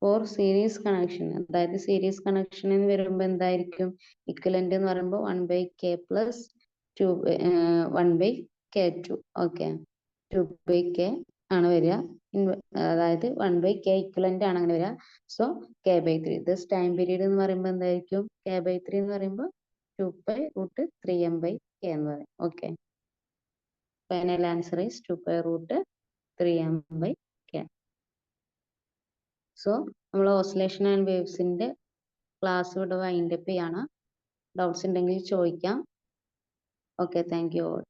Four series connection, അതായത് സീരീസ് കണക്ഷൻ എന്ന് വരുമ്പോൾ എന്തായിരിക്കും? ഇക്വലന്റ് എന്ന് പറയുമ്പോൾ 1/k plus 1/k2. Okay, 2/k ആണ് വരിക. അതായത് 1/k ഇക്വലന്റ് ആണ് അങ്ങനെ വരിക. So k/3. This time period എന്ന് പറയുമ്പോൾ എന്തായിരിക്കും? k/3 എന്ന് പറയുമ്പോൾ 2π√3m/k എന്ന് പറയും. Okay, final answer is 2π√3m/k. So നമ്മൾ ഓസിലേഷൻ ആൻഡ് വേവ്സിന്റെ ക്ലാസ് ഇവിടെ വൈൻഡപ്പ് ചെയ്യാണ്. ഡൗട്ട്സ് ഉണ്ടെങ്കിൽ ചോദിക്കാം. Okay, thank you all.